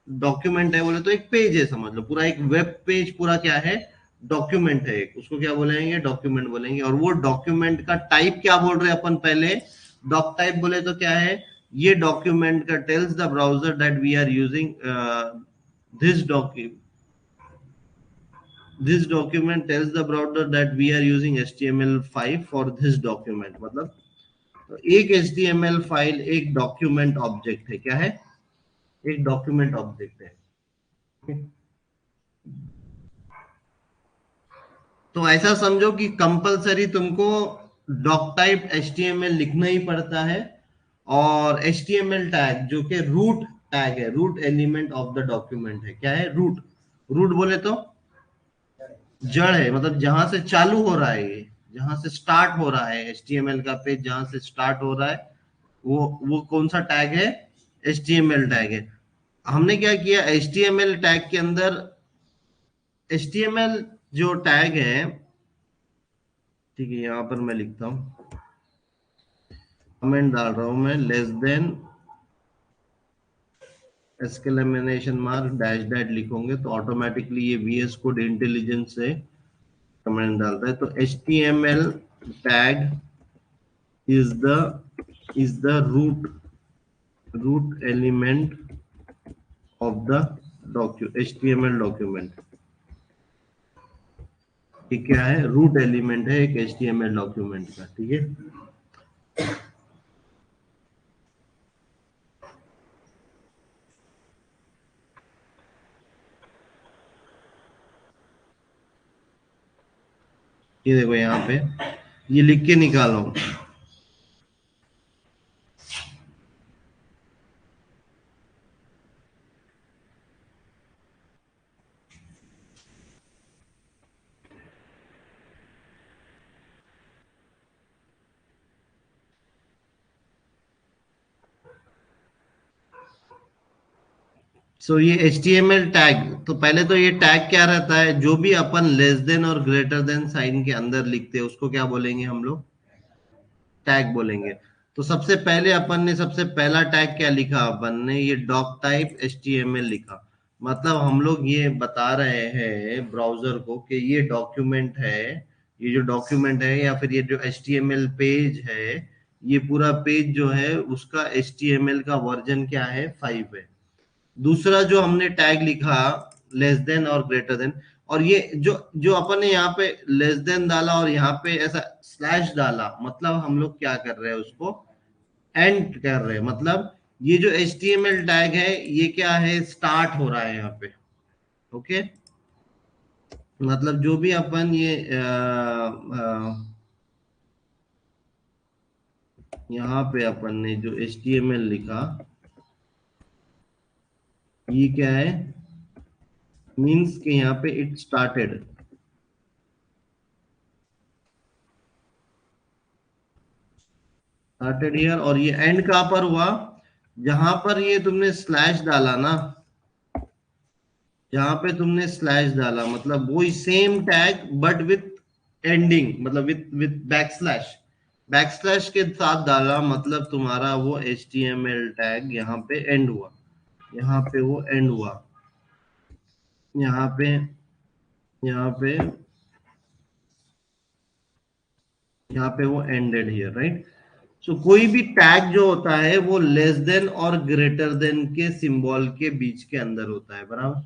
डॉक्यूमेंट है, बोले तो एक पेज है, समझ लो पूरा एक वेब पेज पूरा क्या है, डॉक्यूमेंट है। उसको क्या बोलेंगे, डॉक्यूमेंट बोलेंगे। और वो डॉक्यूमेंट का टाइप क्या बोल रहे हैं अपन पहले, डॉक टाइप बोले तो क्या है, ये डॉक्यूमेंट का tells the browser that we are using this document, this document tells the browser that we are using HTML5 for this document। मतलब तो एक HTML फाइल एक डॉक्यूमेंट ऑब्जेक्ट है। क्या है, एक डॉक्यूमेंट ऑब्जेक्ट है। तो ऐसा समझो कि कंपलसरी तुमको डॉक टाइप HTML लिखना ही पड़ता है। और HTML टैग जो कि रूट टैग है, root element of the document है। क्या है, रूट। रूट बोले तो जड़ है, मतलब जहां से चालू हो रहा है, ये जहां से स्टार्ट हो रहा है HTML का पेज, जहां से स्टार्ट हो रहा है, वो कौन सा टैग है, HTML टैग है। हमने क्या किया, HTML टैग के अंदर HTML जो टैग है, ठीक है, यहां पर मैं लिखता हूं, कमेंट डाल रहा हूं मैं, less than exclamation mark dash dash लिखोगे तो ऑटोमेटिकली ये VS कोड इंटेलिजेंस से कमेंट डालता है। तो HTML tag is the root element of the HTML document। ये क्या है, रूट एलिमेंट है एक HTML डॉक्यूमेंट का, ठीक है। ये देखो यहाँ पे ये लिख के निकालो। ये HTML टैग, तो पहले तो ये टैग क्या रहता है, जो भी अपन लेस देन और ग्रेटर देन साइन के अंदर लिखते हैं उसको क्या बोलेंगे हम लोग, टैग बोलेंगे। तो सबसे पहले अपन ने सबसे पहला टैग क्या लिखा, अपन ने ये डॉक टाइप HTML लिखा। मतलब हम लोग ये बता रहे हैं ब्राउजर को कि ये डॉक्यूमेंट है, ये जो डॉक्यूमेंट है या फिर ये जो HTML पेज है, ये पूरा पेज जो है उसका HTML का वर्जन क्या है, 5 है। दूसरा जो हमने टैग लिखा लेस देन और ग्रेटर देन, और ये जो जो अपन ने यहाँ पे लेस देन डाला और यहाँ पे ऐसा स्लैश डाला, मतलब हम लोग क्या कर रहे हैं, उसको एंड कर रहे हैं। मतलब ये जो HTML टैग है ये क्या है, स्टार्ट हो रहा है यहाँ पे, ओके। मतलब जो भी अपन ये यहाँ पे अपन ने जो HTML लिखा, ये क्या है, मीन्स के यहाँ पे इट स्टार्टेड हियर, और ये एंड कहां पर हुआ, जहां पर ये तुमने स्लैश डाला ना, जहां पे तुमने स्लैश डाला मतलब वही same tag but with ending, मतलब विथ विथ बैकस्लैश के साथ डाला, मतलब तुम्हारा वो HTML टैग यहाँ पे एंड हुआ, यहाँ पे वो एंड हुआ, यहाँ पे यहाँ पे यहाँ पे वो एंडेड हियर, राइट। सो कोई भी टैग जो होता है वो लेस देन और ग्रेटर देन के सिंबल के बीच के अंदर होता है, बराबर।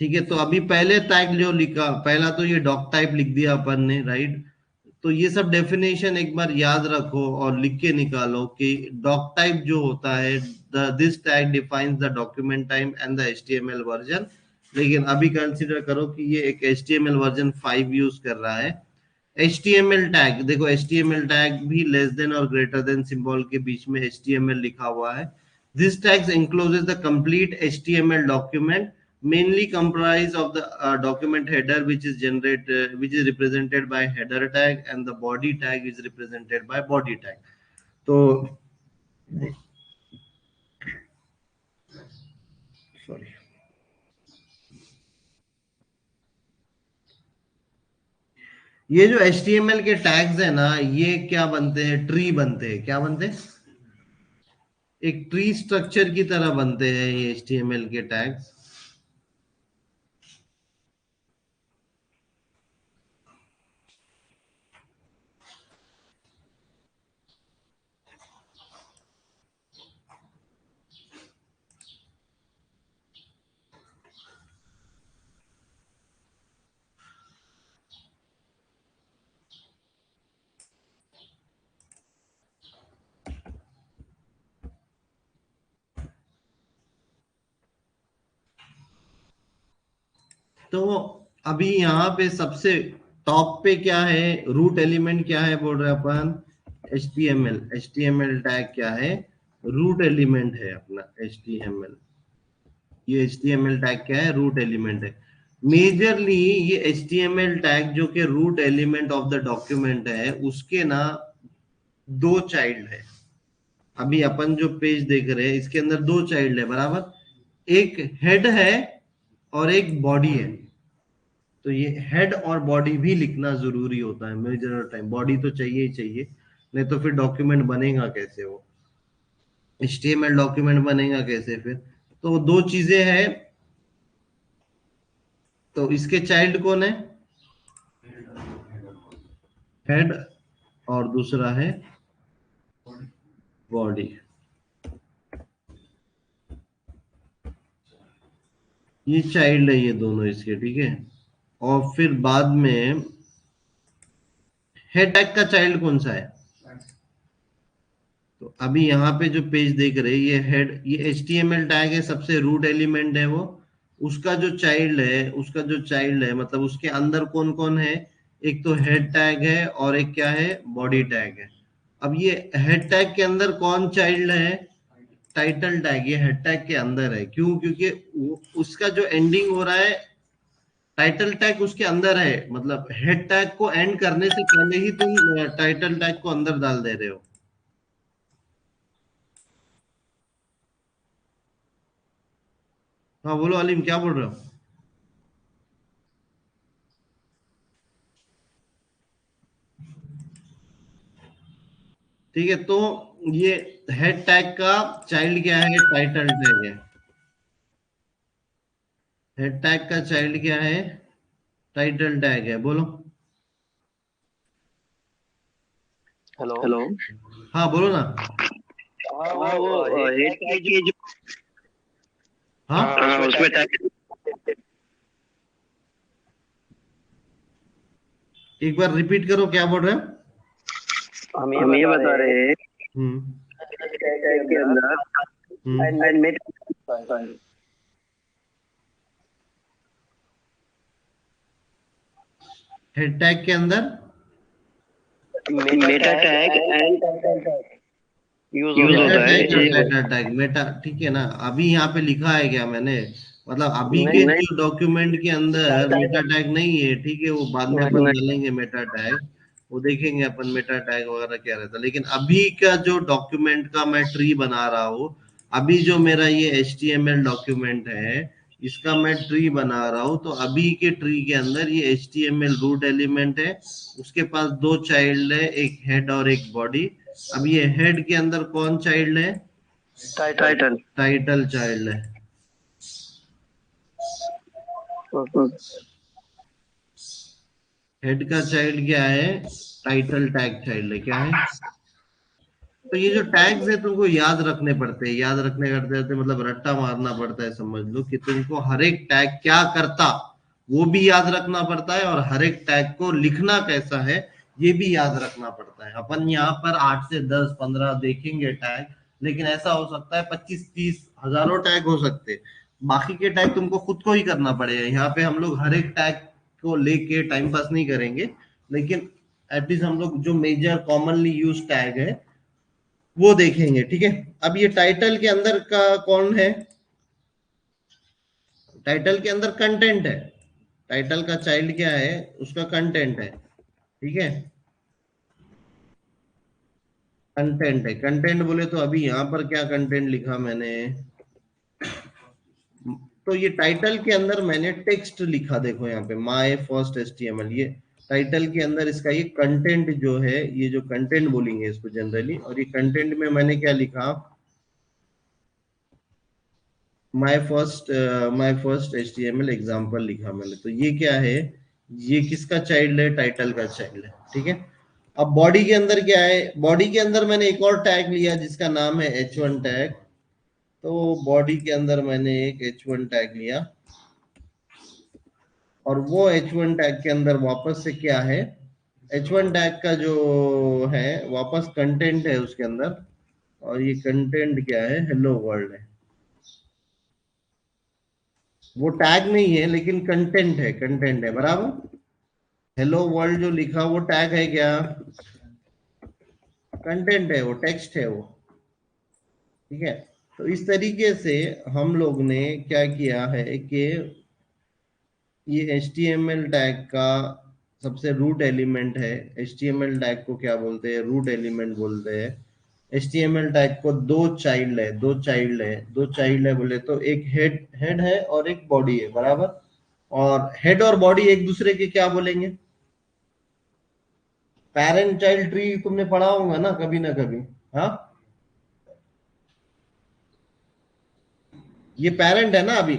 ठीक है, तो अभी पहले टैग जो लिखा, पहला तो ये डॉक टाइप लिख दिया अपन ने, राइट। तो ये सब डेफिनेशन एक बार याद रखो और लिख के निकालो कि डॉक टाइप जो होता है, this tag defines the document type and the HTML version. लेकिन अभी कंसीडर करो कि ये एक HTML वर्जन 5 यूज कर रहा है। HTML टैग देखो, HTML टैग भी लेस देन और ग्रेटर देन सिंबल के बीच में HTML लिखा हुआ है। This tags encloses the complete HTML document, mainly comprised of the document header, which is represented by header tag, and the body tag is represented by body tag. तो sorry, ये जो HTML के tags है ना, ये क्या बनते हैं, ट्री बनते हैं, क्या बनते हैं, एक ट्री स्ट्रक्चर की तरह बनते हैं ये HTML के टैग्स। तो अभी यहाँ पे सबसे टॉप पे क्या है, रूट एलिमेंट क्या है बोल रहे हैं अपन, HTML टैग क्या है, रूट एलिमेंट है अपना HTML। ये HTML टैग क्या है, रूट एलिमेंट है। मेजरली ये HTML टैग जो कि root element of the document है, उसके ना दो चाइल्ड है। अभी अपन जो पेज देख रहे हैं इसके अंदर दो चाइल्ड है, बराबर। एक हेड है और एक बॉडी है। तो ये हेड और बॉडी भी लिखना जरूरी होता है मेजर टाइम, बॉडी तो चाहिए ही चाहिए, नहीं तो फिर डॉक्यूमेंट बनेगा कैसे, वो HTML डॉक्यूमेंट बनेगा कैसे फिर। तो दो चीजें हैं, तो इसके चाइल्ड कौन है, हेड, और दूसरा है बॉडी। ये चाइल्ड है ये दोनों इसके, ठीक है। और फिर बाद में हेड टैग का चाइल्ड कौन सा है? तो अभी यहाँ पे जो पेज देख रहे हैं ये हेड, ये HTML टैग है, सबसे रूट एलिमेंट है वो। उसका जो चाइल्ड है मतलब उसके अंदर कौन कौन है? एक तो हेड टैग है और एक क्या है? बॉडी टैग है। अब ये हेड टैग के अंदर कौन चाइल्ड है? Title tag. ये हेड टैग के अंदर है, क्यों? क्योंकि उसका जो एंडिंग हो रहा है, टाइटल टैग उसके अंदर है, मतलब हेड टैग को एंड करने से पहले ही तुम टाइटल टैग को अंदर डाल दे रहे हो। हाँ बोलो अलीम, क्या बोल रहे हो? ठीक है, तो ये हेड टैग का चाइल्ड क्या है? टाइटल टैग है। हेड टैग का चाइल्ड क्या है? टाइटल टैग है। बोलो। हेलो। हेलो। हाँ बोलो ना। हाँ वो हेड टैग के जो हाँ उसमें टैग एक बार रिपीट करो, क्या बोल रहे हो? हम ये बता रहे हैं हम्म टैग के अंदर हम्म एंड मेटा हेड टैग के अंदर टैग एंड यूज मेटा होता है टैग और टाइटल टैग। मेटा, ठीक है ना। अभी यहाँ पे लिखा है क्या मैंने? मतलब अभी के नहीं जो डॉक्यूमेंट के अंदर मेटा टैग नहीं है, ठीक है, वो बाद में अपन डालेंगे मेटा टैग, वो देखेंगे अपन मेटा टैग वगैरह क्या रहता है। लेकिन अभी का जो डॉक्यूमेंट का मैं ट्री बना रहा हूँ, अभी जो मेरा ये HTML डॉक्यूमेंट है, इसका मैं ट्री बना रहा हूँ, तो अभी के ट्री के अंदर ये HTML रूट एलिमेंट है, उसके पास दो चाइल्ड है, एक हेड और एक बॉडी। अब ये हेड के अंदर कौन चाइल्ड है? टाइटल। टाइटल चाइल्ड है। हेड का चाइल्ड क्या है? टाइटल टैग चाइल्ड है। क्या है? तो ये जो टैग्स है तुमको याद रखने पड़ते हैं। याद रखने करते मतलब रट्टा मारना पड़ता है, समझ लो कि तुमको हर एक टैग क्या करता वो भी याद रखना पड़ता है, और हर एक टैग को लिखना कैसा है ये भी याद रखना पड़ता है। अपन यहाँ पर 8 से 10 15 देखेंगे टैग, लेकिन ऐसा हो सकता है 25 30 हजारों टैग हो सकते हैं। बाकी के टैग तुमको खुद को ही करना पड़ेगा। यहाँ पे हम लोग हर एक टैग को लेके टाइम पास नहीं करेंगे, लेकिन एटलीस्ट हम लोग जो मेजर कॉमनली यूज टैग है वो देखेंगे। ठीक है, अब ये टाइटल के अंदर का कौन है? टाइटल के अंदर कंटेंट है। टाइटल का चाइल्ड क्या है? उसका कंटेंट है। ठीक है, कंटेंट है। कंटेंट बोले तो अभी यहाँ पर क्या कंटेंट लिखा मैंने? तो ये टाइटल के अंदर मैंने टेक्स्ट लिखा, देखो यहाँ पे माय फर्स्ट HTML। ये टाइटल के अंदर इसका ये कंटेंट जो है, ये जो कंटेंट बोलेंगे इसको जनरली, और ये कंटेंट में मैंने क्या लिखा? माय फर्स्ट HTML एग्जाम्पल लिखा मैंने। तो ये क्या है? ये किसका चाइल्ड है? टाइटल का चाइल्ड है। ठीक है, अब बॉडी के अंदर क्या है? बॉडी के अंदर मैंने एक और टैग लिया जिसका नाम है H1 टैग। तो बॉडी के अंदर मैंने एक H1 टैग लिया, और वो H1 टैग के अंदर वापस से क्या है? H1 टैग का जो है वापस कंटेंट है उसके अंदर, और ये कंटेंट क्या है? हेलो वर्ल्ड है। वो टैग नहीं है लेकिन कंटेंट है, कंटेंट है बराबर। हेलो वर्ल्ड जो लिखा वो टैग है क्या? कंटेंट है, वो टेक्स्ट है वो। ठीक है, तो इस तरीके से हम लोग ने क्या किया है कि ये HTML टैग का सबसे रूट एलिमेंट है। HTML टैग को क्या बोलते हैं? रूट एलिमेंट बोलते हैं। HTML टैग को दो चाइल्ड है बोले तो एक हेड है और एक बॉडी है, बराबर। और हेड और बॉडी एक दूसरे के क्या बोलेंगे? पेरेंट चाइल्ड ट्री तुमने पढ़ा होगा ना कभी ना कभी। हाँ, ये पेरेंट है ना। अभी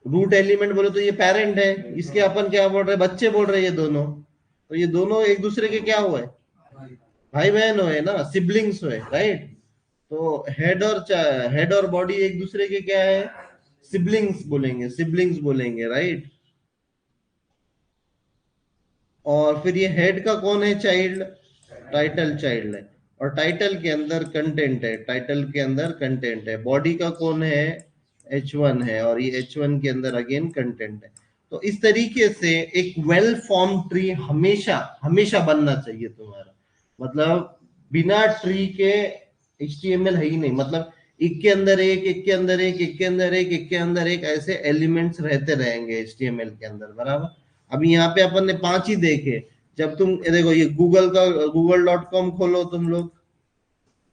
रूट एलिमेंट बोले तो ये पेरेंट है, इसके अपन क्या बोल रहे हैं? बच्चे बोल रहे हैं ये दोनों। तो ये दोनों एक दूसरे के क्या हुए? भाई बहन हुए ना, सिबलिंग्स हुए, राइट। तो हेड और बॉडी एक दूसरे के क्या है? सिबलिंग्स बोलेंगे, सिबलिंग्स बोलेंगे, राइट। और फिर ये हेड का कौन है, चाइल्ड, टाइटल चाइल्ड है, और टाइटल के अंदर कंटेंट है, टाइटल के अंदर कंटेंट है। बॉडी का कौन है, H1 है, और ये H1 के अंदर अगेन कंटेंट है। तो इस तरीके से एक वेल फॉर्म ट्री हमेशा हमेशा बनना चाहिए तुम्हारा, मतलब बिना ट्री के HTML है ही नहीं, मतलब एक के अंदर एक, एक के अंदर एक, एक के अंदर एक, एक के अंदर एक, ऐसे एलिमेंट्स रहते रहेंगे HTML के अंदर, बराबर। अभी यहाँ पे अपन ने 5 ही देखे। जब तुम ये देखो, ये गूगल का google.com खोलो, तुम लोग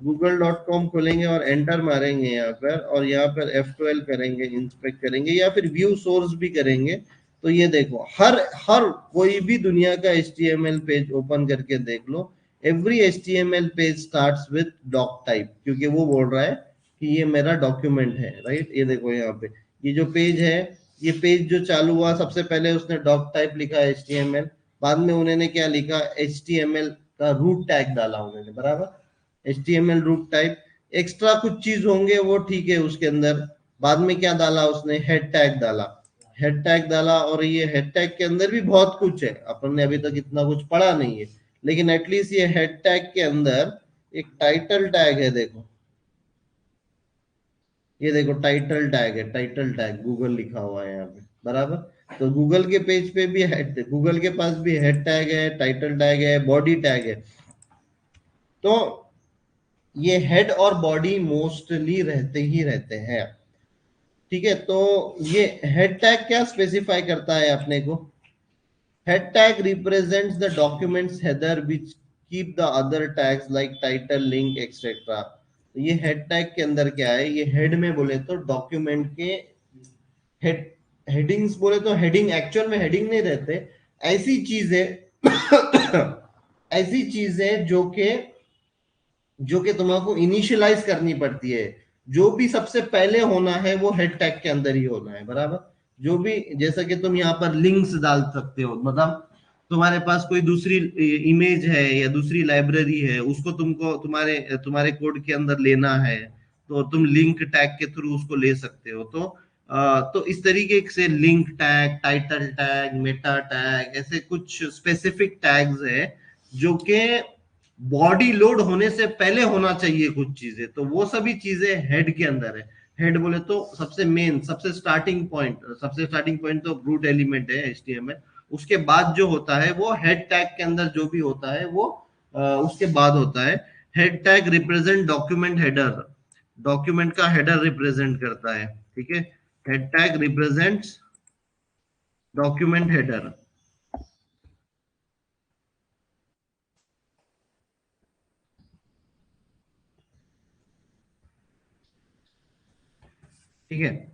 google.com खोलेंगे और एंटर मारेंगे यहाँ पर, और यहाँ पर F12 करेंगे, इंस्पेक्ट करेंगे, या फिर व्यू सोर्स भी करेंगे, तो ये देखो हर हर कोई भी दुनिया का HTML पेज ओपन करके देख लो, every HTML page starts with doctype, क्योंकि वो बोल रहा है कि ये मेरा डॉक्यूमेंट है, राइट। ये देखो यहाँ पे ये जो पेज है, ये पेज जो चालू हुआ, सबसे पहले उसने डॉक टाइप लिखा HTML, बाद में उन्होंने क्या लिखा, HTML का रूट टैग डाला उन्होंने, बराबर। HTML रूट टाइप, एक्स्ट्रा कुछ चीज होंगे वो ठीक है उसके अंदर। बाद में क्या डाला उसने, हेड टैग डाला, हेड टैग डाला, और ये हेड टैग के अंदर भी बहुत कुछ है, अपन ने अभी तक इतना कुछ पढ़ा नहीं है, लेकिन एटलीस्ट ये हेड टैग के अंदर एक टाइटल टैग है, देखो ये देखो टाइटल टैग है, टाइटल टैग गूगल लिखा हुआ है यहाँ पे, बराबर। तो गूगल के पेज पे भी हेड, गूगल के पास भी हेड टैग है, टाइटल टैग है, बॉडी टैग है। तो ये हेड और बॉडी मोस्टली रहते ही रहते हैं, ठीक है। तो ये हेड टैग क्या स्पेसिफाई करता है अपने को, head tag represents the documents header which keep the other tags like title, link etcetera. तो ये हेड टैग के अंदर क्या है, ये हेड में बोले तो डॉक्यूमेंट के हेड, हेडिंग्स बोले तो हेडिंग, एक्चुअल में हेडिंग नहीं रहते, ऐसी चीजें ऐसी चीजें जो कि तुमको इनिशियलाइज करनी पड़ती है, जो भी सबसे पहले होना है वो हेड टैग के अंदर ही होना है, बराबर। जो भी, जैसा कि तुम यहाँ पर लिंक्स डाल सकते हो, मतलब तुम्हारे पास कोई दूसरी इमेज है या दूसरी लाइब्रेरी है, उसको तुमको तुम्हारे तुम्हारे कोड के अंदर लेना है, तो तुम लिंक टैग के थ्रू उसको ले सकते हो। तो इस तरीके से link tag, title tag, meta tag, ऐसे कुछ स्पेसिफिक टैग्स है जो कि बॉडी लोड होने से पहले होना चाहिए कुछ चीजें, तो वो सभी चीजें हेड के अंदर है। हेड बोले तो सबसे मेन, सबसे स्टार्टिंग पॉइंट तो रूट एलिमेंट है HTML। उसके बाद जो होता है वो हेड टैग के अंदर जो भी होता है वो उसके बाद होता है। Head tag represent document header, document का हेडर रिप्रेजेंट करता है, ठीक है। Head tag represents document header, ठीक है।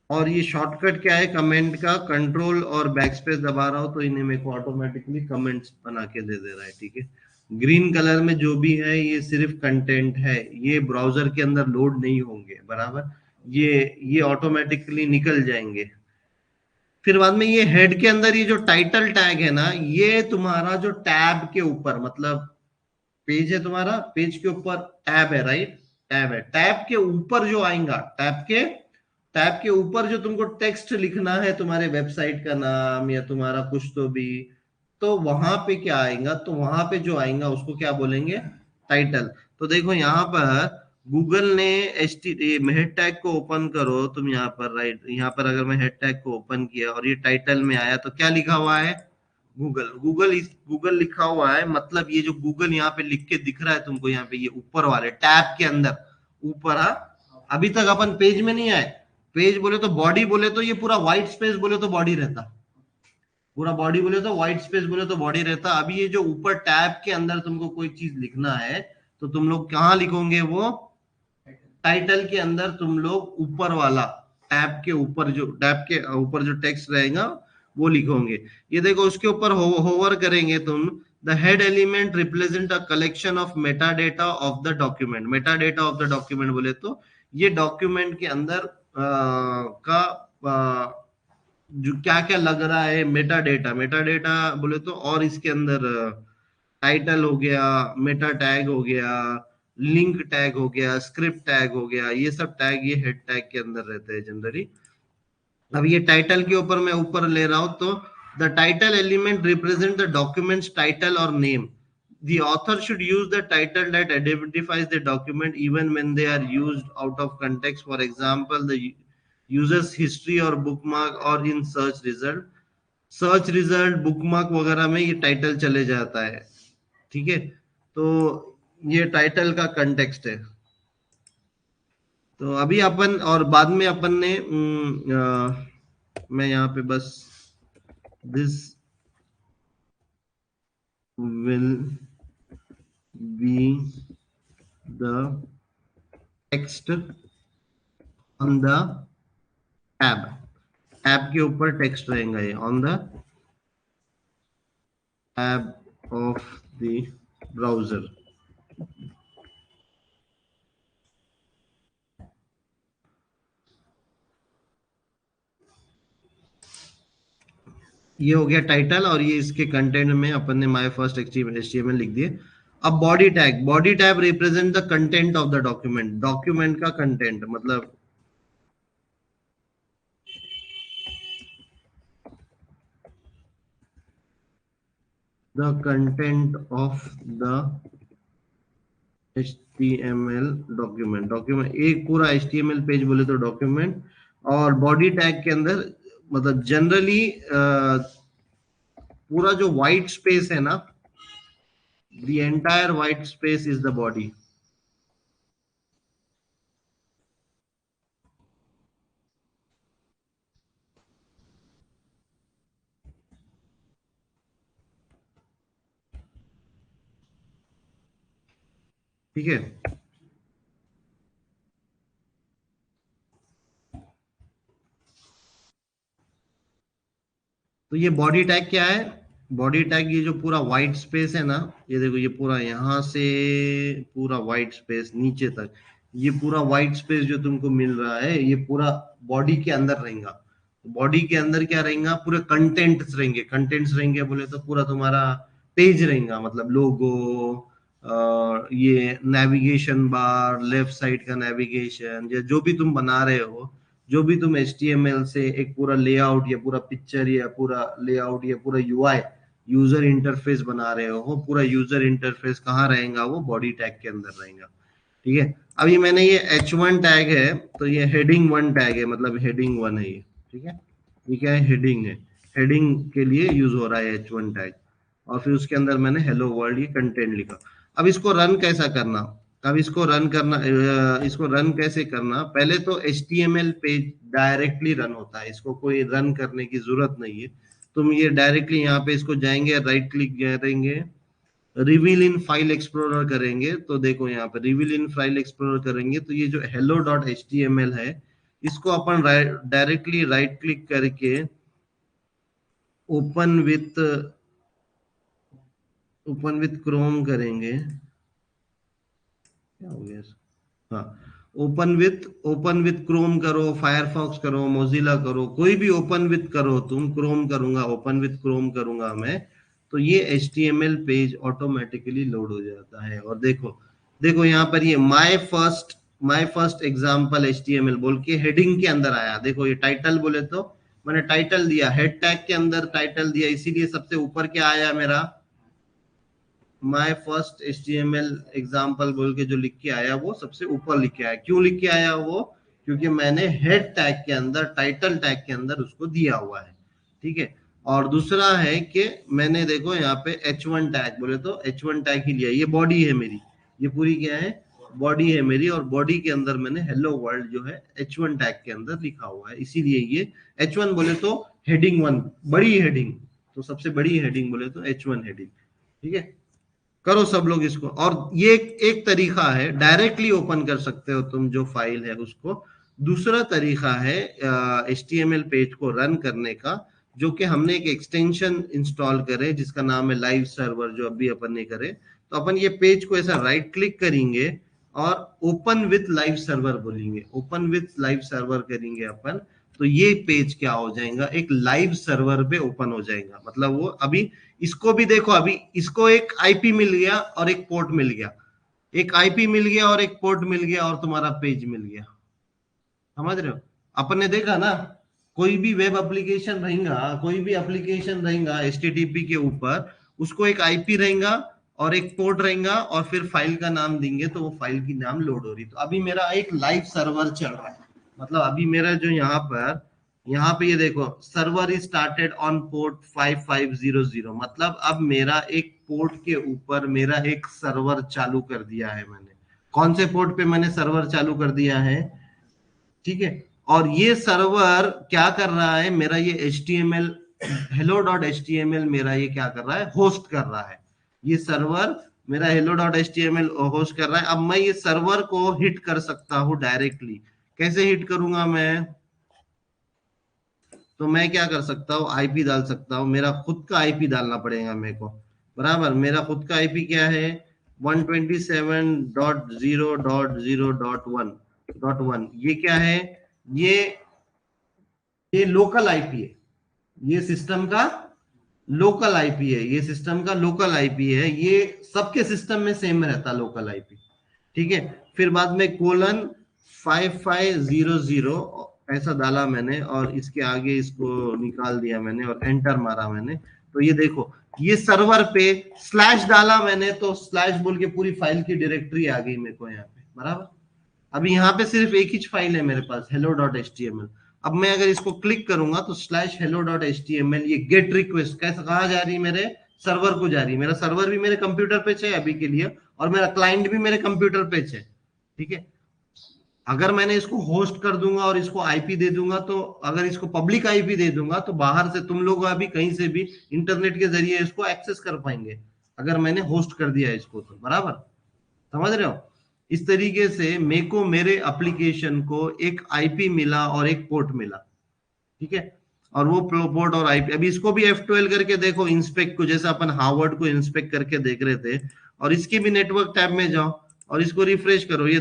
और ये शॉर्टकट क्या है कमेंट का, कंट्रोल और बैकस्पेस दबा रहा हो तो इन्हें मेरे को ऑटोमेटिकली कमेंट्स बना के दे दे रहा है, ठीक है। ग्रीन कलर में जो भी है ये सिर्फ कंटेंट है, ये ब्राउजर के अंदर लोड नहीं होंगे, बराबर। ये ऑटोमेटिकली निकल जाएंगे। फिर बाद में ये हेड के अंदर ये जो टाइटल टैग है ना, ये तुम्हारा जो टैब के ऊपर, मतलब पेज है तुम्हारा, पेज के ऊपर टैब है, राइट, टैब है, टैब के ऊपर जो आएगा, टैब के ऊपर जो तुमको टेक्स्ट लिखना है, तुम्हारे वेबसाइट का नाम या तुम्हारा कुछ तो भी, तो वहां पे क्या आएगा, तो वहां पे जो आएगा उसको क्या बोलेंगे, टाइटल। तो देखो यहाँ पर गूगल ने हेड टैग को ओपन करो तुम यहाँ पर, राइट, यहाँ पर अगर मैं हेड टैग को ओपन किया और ये टाइटल में आया तो क्या लिखा हुआ है, गूगल लिखा हुआ है, मतलब ये जो गूगल यहाँ पे लिख के दिख रहा है तुमको, यहाँ पे ये ऊपर वाले टैब के अंदर ऊपर, अभी तक अपन पेज में नहीं आए। पेज बोले तो बॉडी बोले तो ये पूरा व्हाइट स्पेस बोले तो बॉडी रहता, पूरा बॉडी बोले तो व्हाइट स्पेस बोले तो बॉडी रहता। अभी ये जो ऊपर टैब के अंदर तुमको कोई चीज लिखना है तो तुम लोग कहाँ लिखोगे, वो टाइटल के अंदर तुम लोग ऊपर वाला टैब के ऊपर जो टेक्स्ट रहेगा वो लिखोगे। ये देखो उसके ऊपर होवर करेंगे तुम, the head element represent a collection of Meta data of the document. Meta data of the document बोले तो ये डॉक्यूमेंट के अंदर का जो क्या क्या लग रहा है, मेटा डेटा बोले तो, और इसके अंदर टाइटल हो गया, मेटा टैग हो गया, लिंक टैग हो गया, स्क्रिप्ट टैग हो गया, ये सब टैग ये हेड टैग के अंदर रहते हैं जनरली। अब ये टाइटल के ऊपर मैं ऊपर ले रहा हूं तो The title element represents the document's title or name. The author should use the title that identifies the document even when they are used out of context. For example, the user's history or bookmark or in search result. Search result bookmark वगैरह में ये title चले जाता है, ठीक है। तो ये टाइटल का कंटेक्स्ट है। तो अभी अपन और बाद में अपन ने मैं यहाँ पे बस this will be the text on the tab, tab के ऊपर टेक्स्ट रहेगा ये, on the tab of the browser. ये हो गया टाइटल और ये इसके कंटेंट में अपन ने माय फर्स्ट एचटीएमएल लिख दिए। अब body tag, body tag represent the content of the document, document का कंटेंट मतलब the content of the HTML document, document एक पूरा HTML पेज बोले तो डॉक्यूमेंट, और बॉडी टैग के अंदर मतलब जनरली पूरा जो व्हाइट स्पेस है ना, the entire white space is the body। ठीक है, तो ये बॉडी टैग क्या है? बॉडी टैग ये जो पूरा व्हाइट स्पेस है ना, ये देखो ये पूरा यहां से पूरा व्हाइट स्पेस नीचे तक, ये पूरा व्हाइट स्पेस जो तुमको मिल रहा है ये पूरा बॉडी के अंदर रहेगा। बॉडी के अंदर क्या रहेगा? पूरे कंटेंट्स रहेंगे। कंटेंट्स रहेंगे बोले तो पूरा तुम्हारा पेज रहेगा, मतलब लोगो, ये नेविगेशन बार, लेफ्ट साइड का नेविगेशन, या जो भी तुम बना रहे हो, जो भी तुम HTML से एक पूरा लेआउट या पूरा पिक्चर या पूरा लेआउट या पूरा UI यूजर इंटरफेस बना रहे हो, पूरा यूजर इंटरफेस कहाँ रहेगा? वो बॉडी टैग के अंदर रहेगा। ठीक है, अभी मैंने ये H1 टैग है तो ये हेडिंग 1 टैग है, मतलब हेडिंग 1 है ये। ठीक है, ये क्या है? हेडिंग है, हेडिंग के लिए यूज हो रहा है H1 टैग। और फिर उसके अंदर मैंने हेलो वर्ल्ड ये कंटेंट लिखा। अब इसको रन कैसा करना? अब इसको रन कैसे करना? पहले तो HTML पेज डायरेक्टली रन होता है, इसको कोई रन करने की जरूरत नहीं है। तुम ये डायरेक्टली यहाँ पे इसको जाएंगे, राइट क्लिक करेंगे, रिवील इन फाइल एक्सप्लोरर करेंगे, तो देखो यहाँ पे रिवील इन फाइल एक्सप्लोरर करेंगे तो ये जो hello.html है इसको अपन डायरेक्टली राइट क्लिक करके ओपन क्रोम करेंगे। क्या हो गया? हाँ, ओपन विथ क्रोम करो, फायरफॉक्स करो, मोजिला करो, कोई भी ओपन विथ करो तुम। क्रोम करूंगा, ओपन विथ क्रोम करूंगा मैं, तो ये HTML पेज ऑटोमेटिकली लोड हो जाता है। और देखो यहाँ पर ये माय फर्स्ट एग्जांपल HTML बोल के हेडिंग के अंदर आया। देखो ये टाइटल बोले तो मैंने टाइटल दिया, हेड टैग के अंदर टाइटल दिया, इसीलिए सबसे ऊपर क्या आया मेरा? माय फर्स्ट HTML एग्जांपल बोल के जो लिख के आया वो सबसे ऊपर लिख के आया। क्यों लिख के आया वो? क्योंकि मैंने हेड टैग के अंदर, टाइटल टैग के अंदर उसको दिया हुआ है। ठीक है, और दूसरा है कि मैंने देखो यहाँ पे H1 टैग बोले तो H1 टैग ही लिया। ये बॉडी है मेरी, ये पूरी क्या है? बॉडी है मेरी, और बॉडी के अंदर मैंने हेलो वर्ल्ड जो है H1 टैग के अंदर लिखा हुआ है, इसीलिए ये H1 बोले तो हेडिंग 1, बड़ी हेडिंग, तो सबसे बड़ी हेडिंग बोले तो H1 हेडिंग। ठीक है, करो सब लोग इसको। और ये एक तरीका है, डायरेक्टली ओपन कर सकते हो तुम जो फाइल है उसको। दूसरा तरीका है HTML पेज को रन करने का, जो कि हमने एक एक्सटेंशन इंस्टॉल करे जिसका नाम है लाइव सर्वर, जो अभी अपन ने करे। तो अपन ये पेज को ऐसा राइट क्लिक करेंगे और ओपन विथ लाइव सर्वर बोलेंगे, ओपन विथ लाइव सर्वर करेंगे अपन, तो ये पेज क्या हो जाएगा? एक लाइव सर्वर पे ओपन हो जाएगा। मतलब वो अभी इसको भी देखो, अभी इसको एक IP मिल गया और एक पोर्ट मिल गया, एक IP मिल गया और एक पोर्ट मिल गया, और तुम्हारा पेज मिल गया। समझ रहे हो? अपन ने देखा ना, कोई भी वेब एप्लीकेशन रहेगा, कोई भी एप्लीकेशन रहेगा HTTP के ऊपर, उसको एक IP रहेगा और एक पोर्ट रहेगा और फिर फाइल का नाम देंगे तो वो फाइल की नाम लोड हो रही। तो अभी मेरा एक लाइव सर्वर चल रहा है, मतलब अभी मेरा जो यहाँ पे ये देखो server is started on port 5500, मतलब अब मेरा एक पोर्ट के ऊपर मेरा एक सर्वर चालू कर दिया है मैंने। कौन से पोर्ट पे मैंने सर्वर चालू कर दिया है, ठीक है। और ये सर्वर क्या कर रहा है, मेरा ये HTML hello.html मेरा ये क्या कर रहा है, होस्ट कर रहा है। ये सर्वर मेरा hello.html होस्ट कर रहा है। अब मैं ये सर्वर को हिट कर सकता हूं डायरेक्टली। कैसे हिट करूंगा मैं, तो मैं क्या कर सकता हूँ, IP डाल सकता हूँ, मेरा खुद का IP डालना पड़ेगा मेरे को, बराबर। मेरा खुद का IP क्या है, 127.0.0.1. ये क्या है, ये लोकल IP है, ये सिस्टम का लोकल IP है, ये सिस्टम का लोकल IP है। ये सबके सिस्टम में सेम रहता लोकल IP, ठीक है। फिर बाद में कोलन 5500 ऐसा डाला मैंने और इसके आगे इसको निकाल दिया मैंने और एंटर मारा मैंने। तो ये देखो ये सर्वर पे स्लैश डाला मैंने तो स्लैश बोल के पूरी फाइल की डायरेक्टरी आ गई मेरे को यहाँ पे, बराबर। अभी यहाँ पे सिर्फ एक ही फाइल है मेरे पास, hello.html। अब मैं अगर इसको क्लिक करूंगा तो स्लैश hello.html, ये गेट रिक्वेस्ट कैसे कहा जा रही है, मेरे सर्वर को जा रही है। मेरा सर्वर भी मेरे कंप्यूटर पे है अभी के लिए और मेरा क्लाइंट भी मेरे कंप्यूटर पे है, ठीक है। अगर मैंने इसको होस्ट कर दूंगा और इसको IP दे दूंगा, तो अगर इसको पब्लिक IP दे दूंगा तो बाहर से तुम लोग अभी कहीं से भी इंटरनेट के जरिए इसको एक्सेस कर पाएंगे, अगर मैंने होस्ट कर दिया इसको तो, बराबर। समझ रहे हो, इस तरीके से मेरे को मेरे एप्लीकेशन को एक IP मिला और एक पोर्ट मिला, ठीक है। और वो पोर्ट और IP, अभी इसको भी F12 करके देखो, इंस्पेक्ट को, जैसे अपन हार्वर्ड को इंस्पेक्ट करके देख रहे थे। और इसके भी नेटवर्क टैब में जाओ और इसको रिफ्रेश करो, ये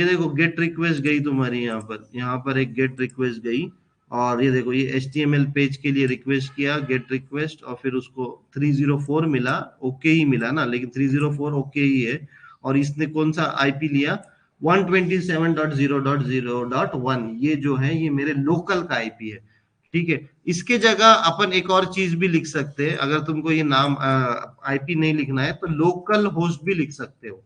देखो गेट रिक्वेस्ट गई तुम्हारी, यहाँ पर एक गेट रिक्वेस्ट गई। और ये देखो ये HTML पेज के लिए रिक्वेस्ट किया, गेट रिक्वेस्ट, और फिर उसको 304 मिला, ओके ही मिला ना, लेकिन 304 ओके ही है। और इसने कौन सा IP लिया, 127.0.0.1, ये जो है ये मेरे लोकल का IP है, ठीक है। इसके जगह अपन एक और चीज भी लिख सकते हैं, अगर तुमको ये नाम IP नहीं लिखना है तो लोकल होस्ट भी लिख सकते हो।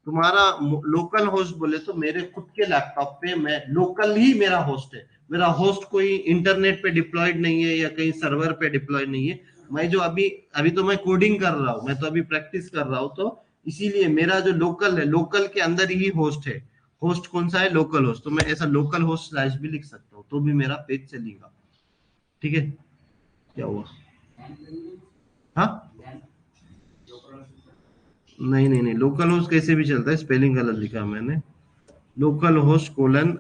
तुम्हारा लोकल होस्ट बोले तो मेरे खुद के लैपटॉप पे मैं लोकल ही मेरा होस्ट है, मेरा होस्ट कोई इंटरनेट पे डिप्लॉयड नहीं है या कहीं सर्वर पे डिप्लॉयड नहीं है। मैं जो अभी तो मैं कोडिंग कर रहा हूँ, मैं तो अभी प्रैक्टिस कर रहा हूँ, तो इसीलिए मेरा जो लोकल है, लोकल के अंदर ही होस्ट है। होस्ट कौन सा है, लोकल होस्ट। तो मैं ऐसा लोकल होस्ट स्लैश भी लिख सकता हूँ, तो भी मेरा पेज चलेगा, ठीक है। क्या हुआ, हाँ नहीं, लोकल होस्ट कैसे भी चलता है, स्पेलिंग गलत लिखा मैंने। लोकल होस्ट कोलन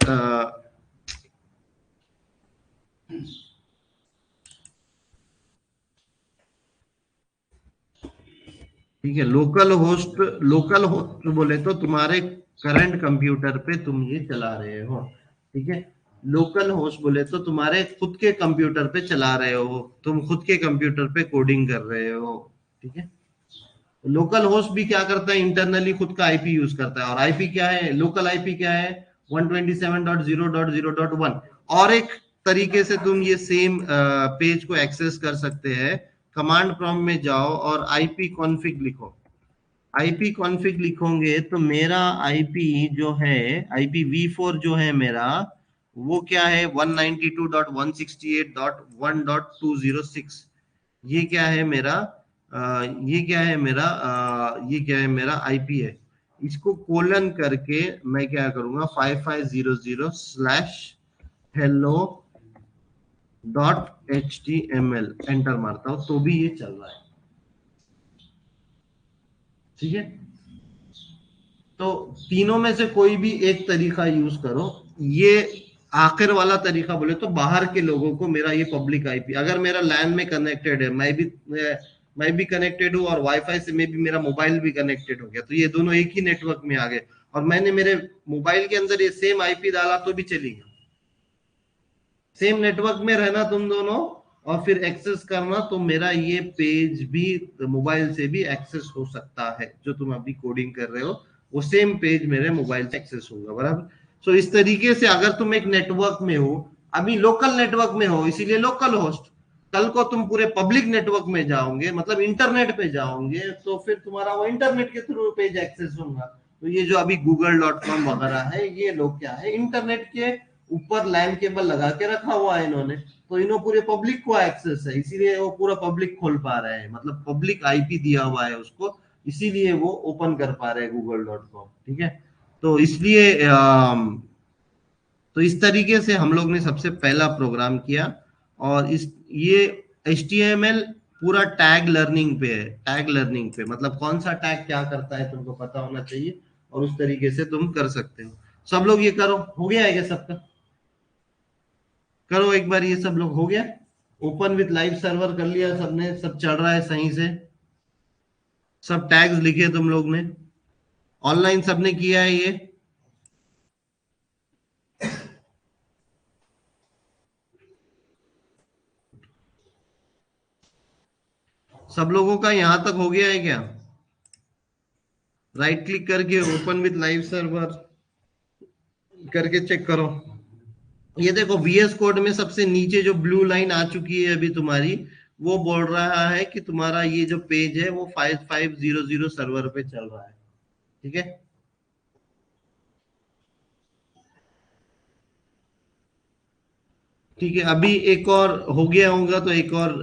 ठीक है। लोकल होस्ट बोले तो तुम्हारे करंट कंप्यूटर पे तुम ये चला रहे हो, ठीक है। लोकल होस्ट बोले तो तुम्हारे खुद के कंप्यूटर पे चला रहे हो, तुम खुद के कंप्यूटर पे कोडिंग कर रहे हो, ठीक है। लोकल होस्ट भी क्या करता है, इंटरनली खुद का IP यूज करता है। और IP क्या है, लोकल IP क्या है, 127.0.0.1। और एक तरीके से तुम ये सेम पेज को एक्सेस कर सकते हैं। कमांड प्रॉम्प्ट में जाओ और IP कॉन्फ़िग लिखो। IP कॉन्फ़िग लिखोगे तो मेरा IP जो है, IPv4 जो है मेरा, वो क्या है, 192.168.1.206। ये क्या है मेरा, ये क्या है मेरा IP है। इसको कोलन करके मैं क्या करूंगा, 5500/hello.html एंटर मारता हूं, तो भी ये चल रहा है, ठीक है। तो तीनों में से कोई भी एक तरीका यूज करो। ये आखिर वाला तरीका बोले तो बाहर के लोगों को मेरा ये पब्लिक IP, अगर मेरा लैन में कनेक्टेड है, मैं भी कनेक्टेड हूँ और वाईफाई से में भी मेरा मोबाइल भी कनेक्टेड हो गया, तो ये दोनों एक ही नेटवर्क में आ गए और मैंने मेरे मोबाइल के अंदर ये सेम IP डाला तो भी चलेगा। सेम नेटवर्क में रहना तुम दोनों और फिर एक्सेस करना, तो मेरा ये पेज भी मोबाइल से भी एक्सेस हो सकता है। जो तुम अभी कोडिंग कर रहे हो वो सेम पेज मेरे मोबाइल से एक्सेस होगा, बराबर। सो इस तरीके से अगर तुम एक नेटवर्क में हो, अभी लोकल नेटवर्क में हो इसीलिए लोकल होस्ट। कल को तुम पूरे पब्लिक नेटवर्क में जाओगे, मतलब इंटरनेट पे जाओगे, तो फिर तुम्हारा वो इंटरनेट के थ्रू पेज एक्सेस होगा। तो ये जो अभी google.com वगैरह है, ये लोग क्या है, इंटरनेट के ऊपर लैंड केबल लगा के रखा हुआ है इन्होंने, तो इन्हों पूरे पब्लिक को एक्सेस है, इसीलिए वो पूरा पब्लिक खोल पा रहे हैं, मतलब पब्लिक आईपी दिया हुआ है उसको, इसीलिए वो ओपन कर पा रहे हैं google.com। ठीक है, तो इसलिए तो इस तरीके से हम लोग ने सबसे पहला प्रोग्राम किया। और इस ये HTML पूरा टैग लर्निंग पे है। टैग लर्निंग पे मतलब कौन सा टैग क्या करता है तुमको पता होना चाहिए, और उस तरीके से तुम कर सकते हो। सब लोग ये करो, हो गया है क्या सबका? करो एक बार, ये सब लोग हो गया, ओपन विथ लाइव सर्वर कर लिया सबने, सब चल रहा है सही से, सब टैग्स लिखे तुम लोग ने, ऑनलाइन सबने किया है ये? सब लोगों का यहां तक हो गया है क्या? राइट क्लिक करके ओपन विथ लाइव सर्वर करके चेक करो। ये देखो VS कोड में सबसे नीचे जो ब्लू लाइन आ चुकी है अभी तुम्हारी, वो बोल रहा है कि तुम्हारा ये जो पेज है वो 5500 सर्वर पे चल रहा है। ठीक है, ठीक है, अभी एक और हो गया होगा, तो एक और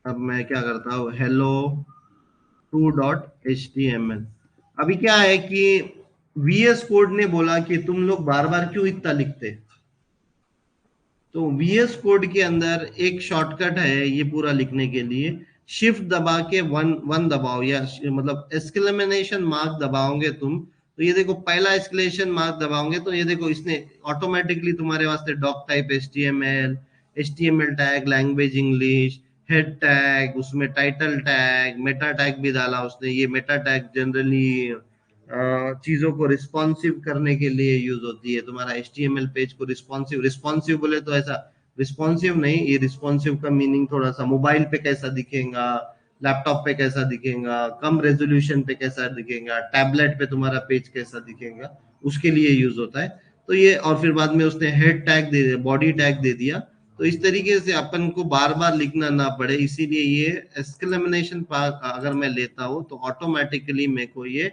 अब मैं क्या करता हूँ, hello2.html। अभी क्या है कि VS कोड ने बोला कि तुम लोग बार बार क्यों इतना लिखते, तो VS कोड के अंदर एक शॉर्टकट है ये पूरा लिखने के लिए, शिफ्ट दबा के वन दबाओ, या मतलब एक्सक्लेमेशन मार्क दबाओगे तुम, तो ये देखो पहला एक्सक्लेमेशन मार्क दबाओगे तो ये देखो इसने ऑटोमेटिकली तुम्हारे वास्ते doc type HTML tag, language English, head tag, उसमें टाइटल टैग, मेटा टैग भी डाला उसने। ये मेटा टैग जनरली चीजों को रिस्पॉन्सिव करने के लिए यूज होती है। तुम्हारा HTML पेज को रिस्पॉन्सिव बोले तो ऐसा रिस्पॉन्सिव नहीं, ये रिस्पॉन्सिव का मीनिंग थोड़ा सा मोबाइल पे कैसा दिखेगा, लैपटॉप पे कैसा दिखेगा, कम रेजोल्यूशन पे कैसा दिखेगा, टैबलेट पे तुम्हारा पेज कैसा दिखेगा, उसके लिए यूज होता है। तो ये, और फिर बाद में उसने हेड टैग दे दिया, बॉडी टैग दे दिया, तो इस तरीके से अपन को बार बार लिखना ना पड़े, इसीलिए ये एक्सक्लेमेशन अगर मैं लेता हूँ तो ऑटोमेटिकली मेरे को ये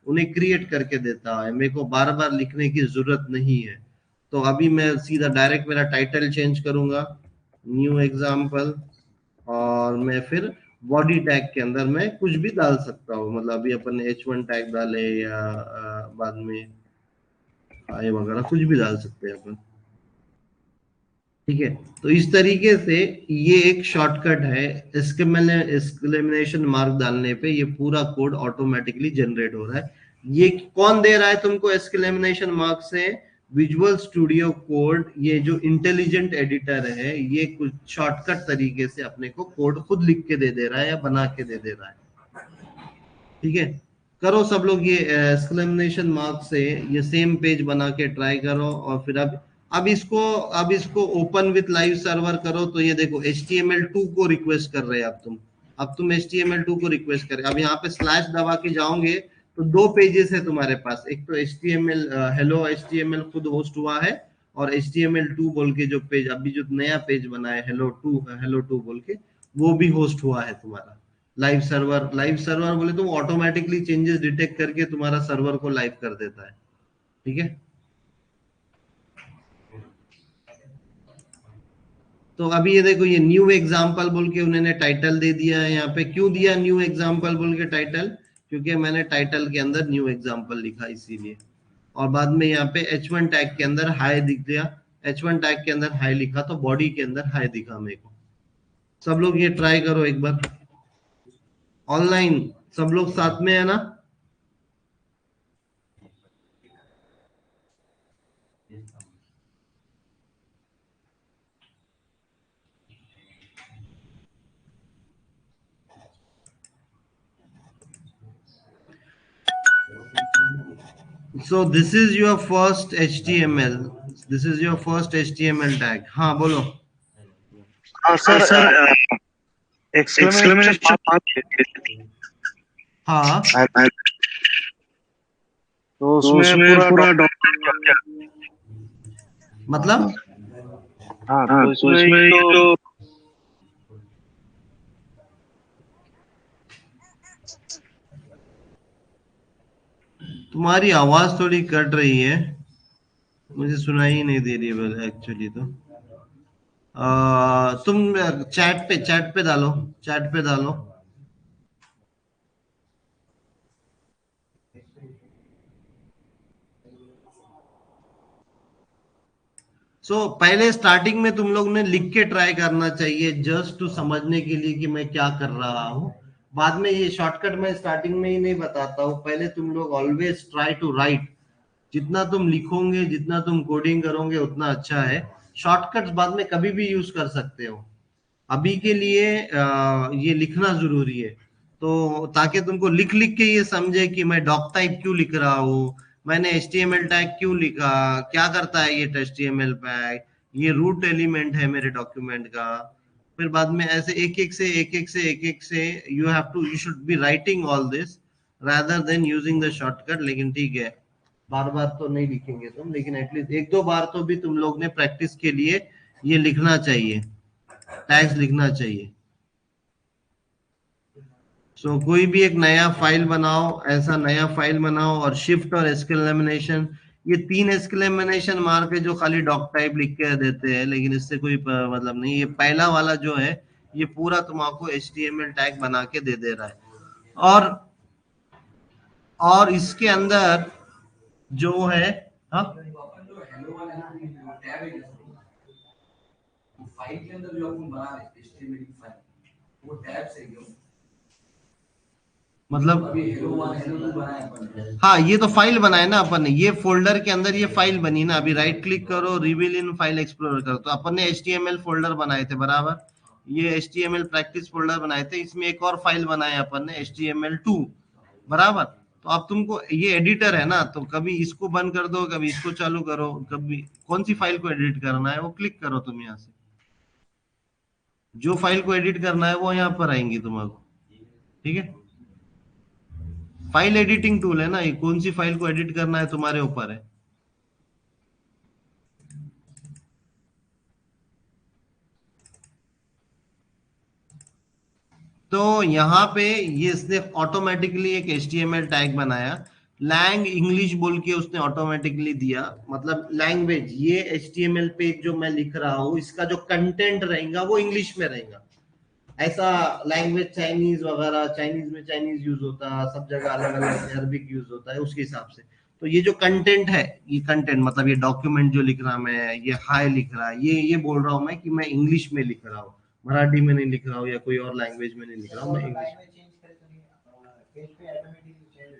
उन्हें क्रिएट करके देता है, मेरे को बार बार लिखने की जरूरत नहीं है। तो अभी मैं सीधा डायरेक्ट मेरा टाइटल चेंज करूंगा, न्यू एग्जाम्पल, और मैं फिर बॉडी टैग के अंदर मैं कुछ भी डाल सकता हूँ, मतलब अभी अपन ने H1 टैग डाले या बाद में आए वगैरह कुछ भी डाल सकते हैं अपन। ठीक है, तो इस तरीके से ये एक शॉर्टकट है, एक्सक्लेमेशन मार्क डालने पे ये पूरा कोड ऑटोमेटिकली जनरेट हो रहा है। ये कौन दे रहा है तुमको एक्सक्लेमेशन मार्क से? विजुअल स्टूडियो कोड, ये जो इंटेलिजेंट एडिटर है, ये कुछ शॉर्टकट तरीके से अपने को कोड खुद लिख के दे रहा है या बना के दे रहा है। ठीक है, करो सब लोग ये एक्सक्लेमेशन मार्क से ये सेम पेज बना के ट्राई करो, और फिर अब इसको ओपन विथ लाइव सर्वर करो, तो ये देखो HTML2 को रिक्वेस्ट कर रहे हैं अब तुम HTML2 को रिक्वेस्ट कर रहे हो। अब यहाँ पे स्लैश दबा के जाओगे तो दो पेजेस है तुम्हारे पास, एक तो HTML हेलो HTML खुद होस्ट हुआ है, और HTML2 बोल के जो पेज अभी जो नया पेज बना है hello2 बोल के, वो भी होस्ट हुआ है तुम्हारा। लाइव सर्वर बोले तो ऑटोमेटिकली चेंजेस डिटेक्ट करके तुम्हारा सर्वर को लाइव कर देता है। ठीक है, तो अभी ये देखो, ये न्यू एग्जाम्पल बोल के उन्होंने टाइटल दे दिया है यहाँ पे। क्यों दिया न्यू एग्जाम्पल बोल के टाइटल? क्योंकि मैंने टाइटल के अंदर न्यू एग्जाम्पल लिखा इसीलिए। और बाद में यहाँ पे H1 टैग के अंदर हाई दिख गया, H1 टैग के अंदर हाई लिखा तो बॉडी के अंदर हाई दिखा मेरे को। सब लोग ये ट्राई करो एक बार, ऑनलाइन सब लोग साथ में है ना? So this is your first HTML. This is your first HTML tag. हाँ बोलो। हाँ सर, एक्सक्लेमेशन हाँ, तो उसमें पूरा मतलब हाँ हाँ तो तो इसमें इसमें ये ये जो जो तुम्हारी आवाज थोड़ी कट रही है, मुझे सुनाई ही नहीं दे रही है एक्चुअली तो। तुम चैट पे डालो, चैट पे डालो। पहले स्टार्टिंग में तुम लोग ने लिख के ट्राई करना चाहिए, जस्ट टू समझने के लिए कि मैं क्या कर रहा हूँ। बाद में ये शॉर्टकट मैं स्टार्टिंग में ही नहीं बताता हूँ, पहले तुम लोग ऑलवेज ट्राई टू राइट। जितना तुम लिखोगे, जितना तुम कोडिंग करोगे उतना अच्छा है। शॉर्टकट्स बाद में कभी भी यूज कर सकते हो, अभी के लिए ये लिखना जरूरी है। तो ताकि तुमको लिख लिख के ये समझे कि मैं डॉक टाइप क्यों लिख रहा हूँ, मैंने HTML टैग क्यों लिखा, क्या करता है ये HTML टैग, ये रूट एलिमेंट है मेरे डॉक्यूमेंट का। फिर बाद में ऐसे एक एक से you should be writing all this rather than using the shortcut. लेकिन ठीक है, बार बार तो नहीं लिखेंगे तुम, लेकिन एटलीस्ट एक दो बार तो भी तुम लोग ने प्रैक्टिस के लिए ये लिखना चाहिए, टैग्स लिखना चाहिए। कोई भी एक नया फाइल बनाओ, ऐसा नया फाइल बनाओ और शिफ्ट और एक्सक्लेमेनेशन, ये 3 एक्सक्लेमेनेशन मार के जो खाली डॉक टाइप लिख के देते हैं, लेकिन इससे कोई मतलब नहीं। ये पहला वाला जो है ये पूरा तुमको HTML टैग बना के दे रहा है। और इसके अंदर जो है, हाँ अपन जो हेलो वाला है ना, टैब है जैसे फाइल के अंदर जो अपन बना रहे हैं HTML की फाइल, वो टैब से क्यों? मतलब अभी हेलो वन हेलो टू बनाया अपन ने। हाँ, ये तो फाइल बनाए ना अपन ने, ये फोल्डर के अंदर ये फाइल बनी ना। अभी राइट क्लिक करो, रिवील इन फाइल एक्सप्लोरर करो, तो अपन ने HTML फोल्डर बनाए थे बराबर। ये HTML प्रैक्टिस फोल्डर बनाए थे, इसमें एक और फाइल बनाए अपन ने HTML2 बराबर। तो अब तुमको ये एडिटर है ना, तो कभी इसको बंद कर दो, कभी इसको चालू करो, कभी कौन सी फाइल को एडिट करना है वो क्लिक करो तुम यहाँ से। जो फाइल को एडिट करना है वो यहाँ पर आएंगी तुमको, ठीक है। फाइल एडिटिंग टूल है ना ये, कौन सी फाइल को एडिट करना है तुम्हारे ऊपर है। तो यहाँ पे ये इसने ऑटोमेटिकली एक HTML टैग बनाया, लैंग इंग्लिश बोल के उसने ऑटोमेटिकली दिया। मतलब लैंग्वेज, ये HTML पे जो मैं लिख रहा हूँ इसका जो कंटेंट रहेगा वो इंग्लिश में रहेगा। ऐसा लैंग्वेज चाइनीज वगैरह, चाइनीज में चाइनीज यूज होता है, सब जगह अलग अलग अरबिक यूज होता है उसके हिसाब से। तो ये जो कंटेंट है, ये कंटेंट मतलब ये डॉक्यूमेंट जो लिख रहा मैं, ये हाय लिख रहा है, ये बोल रहा हूँ मैं कि मैं इंग्लिश में लिख रहा हूँ, मराठी में नहीं लिख रहा हूँ या कोई और लैंग्वेज में नहीं लिख रहा हूँ, मैं इंग्लिश।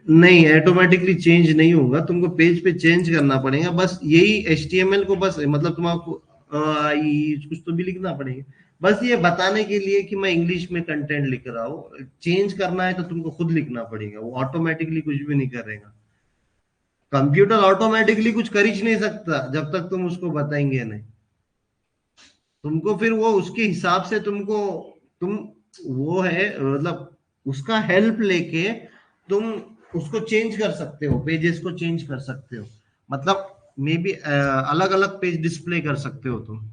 नहीं, ऑटोमेटिकली चेंज नहीं होगा, तुमको पेज पे चेंज करना पड़ेगा। बस यही HTML को बस मतलब तुमको कुछ तो भी लिखना पड़ेगा, बस ये बताने के लिए कि मैं इंग्लिश में कंटेंट लिख रहा हूँ। चेंज करना है तो तुमको खुद लिखना पड़ेगा, वो ऑटोमेटिकली कुछ भी नहीं करेगा। कंप्यूटर ऑटोमेटिकली कुछ कर ही नहीं सकता जब तक तुम उसको बताएंगे नहीं। तुमको फिर वो उसके हिसाब से तुम वो है मतलब उसका हेल्प लेके तुम उसको चेंज कर सकते हो, पेजेस को चेंज कर सकते हो। मतलब मे बी अलग अलग पेज डिस्प्ले कर सकते हो तुम।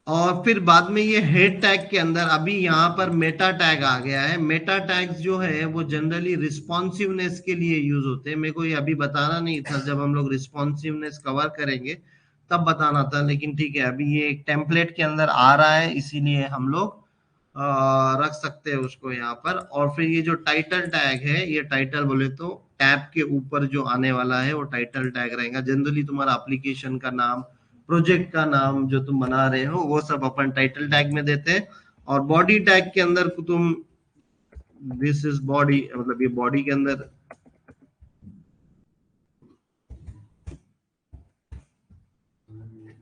और फिर बाद में ये हेड टैग के अंदर अभी यहाँ पर मेटा टैग आ गया है। मेटा टैग्स जो है वो जनरली रिस्पॉन्सिवनेस के लिए यूज होते हैं। मेरे को ये अभी बताना नहीं था, जब हम लोग रिस्पॉन्सिवनेस कवर करेंगे तब बताना था, लेकिन ठीक है अभी ये एक टेम्पलेट के अंदर आ रहा है, इसीलिए हम लोग रख सकते हैं उसको यहाँ पर। और फिर ये जो टाइटल टैग है, ये टाइटल बोले तो टैब के ऊपर जो आने वाला है वो टाइटल टैग रहेगा। जनरली तुम्हारा एप्लीकेशन का नाम, प्रोजेक्ट का नाम जो तुम बना रहे हो वो सब अपन टाइटल टैग में देते हैं। और बॉडी टैग के अंदर तुम दिस इज बॉडी, मतलब ये बॉडी के अंदर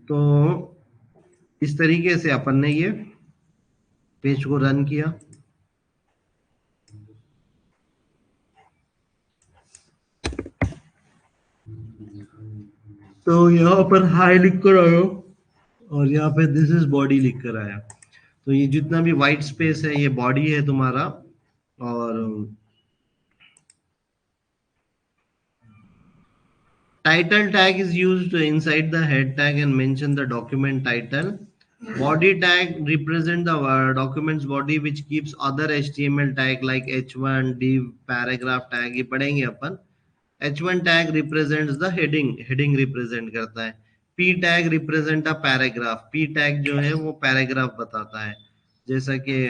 तो इस तरीके से अपन ने ये पेज को रन किया। तो यहाँ पर हाई लिख कर आयो और यहाँ पे दिस इज बॉडी लिख कर आया। तो ये जितना भी व्हाइट स्पेस है ये बॉडी है तुम्हारा। और Title tag is used inside the head tag and mention the document title. Body tag represent the document's body which keeps other HTML tag like h1, div, paragraph tag. ये पढ़ेंगे अपन. h1 tag represents the heading represent करता है. p tag represent a paragraph. p tag जो है वो paragraph बताता है. जैसा कि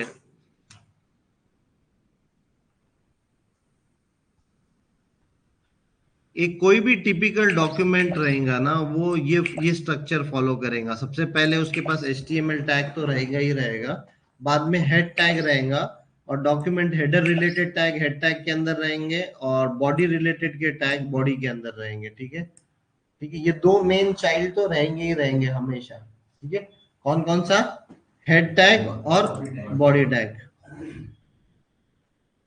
एक कोई भी टिपिकल डॉक्यूमेंट रहेगा ना, वो ये स्ट्रक्चर फॉलो करेगा. सबसे पहले उसके पास HTML टैग तो रहेगा ही रहेगा, बाद में हेड टैग रहेगा और document header related tag head tag के अंदर रहेंगे और बॉडी रिलेटेड के टैग बॉडी के अंदर रहेंगे. ठीक है, ठीक है. ये दो मेन चाइल्ड तो रहेंगे ही रहेंगे हमेशा. ठीक है, कौन कौन सा? हेड टैग और बॉडी टैग.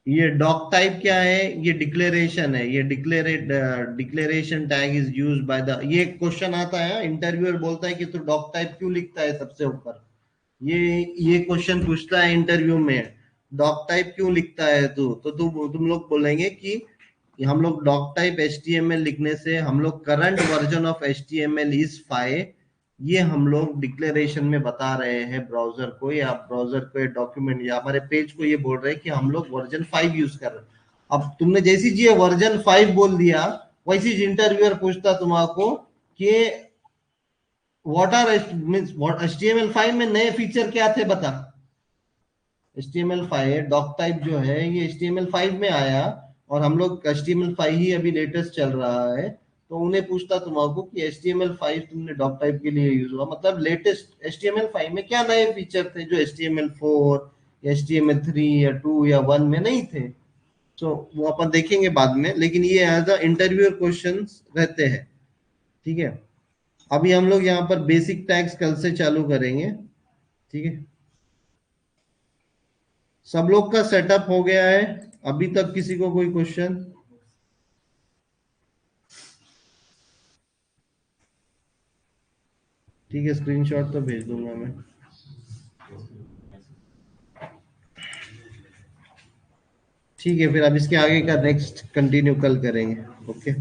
ये डॉक टाइप क्या है? ये डिक्लेरेशन है. ये declaration tag is used by the. ये क्वेश्चन आता है, इंटरव्यूअर बोलता है कि तू डॉक टाइप क्यों लिखता है सबसे ऊपर. ये क्वेश्चन पूछता है इंटरव्यू में, डॉक टाइप क्यों लिखता है तू. तो तुम लोग बोलेंगे कि हम लोग डॉक टाइप HTML लिखने से हम लोग current version of HTML is 5. ये हम लोग डिक्लेरेशन में बता रहे हैं ब्राउजर को या डॉक्यूमेंट या हमारे पेज को. ये बोल रहे हैं कि हम लोग वर्जन 5 यूज कर रहे हैं. अब तुमने जैसी जी वर्जन 5 बोल दिया, वैसी इंटरव्यूअर पूछता तुम्हारा कि व्हाट आर HTML5 में नए फीचर क्या थे बता. HTML5 डॉक टाइप जो है ये HTML5 में आया और हम लोग HTML5 ही अभी लेटेस्ट चल रहा है. तो उन्हें पूछता तुम्हारा कि HTML5 तुमने डॉक टाइप के लिए यूज हुआ, मतलब लेटेस्ट HTML5 में क्या नए फीचर थे जो HTML4 या HTML3 या 2 या 1 में नहीं थे. तो वो अपन देखेंगे बाद में, लेकिन ये एज अ इंटरव्यू क्वेश्चंस रहते हैं. ठीक है, अभी हम लोग यहाँ पर बेसिक टैग्स कल से चालू करेंगे. ठीक है, सब लोग का सेटअप हो गया है अभी तक? किसी को कोई क्वेश्चन? ठीक है, स्क्रीनशॉट तो भेज दूंगा मैं. ठीक है, फिर अब इसके आगे का नेक्स्ट कंटिन्यू कल करेंगे. ओके.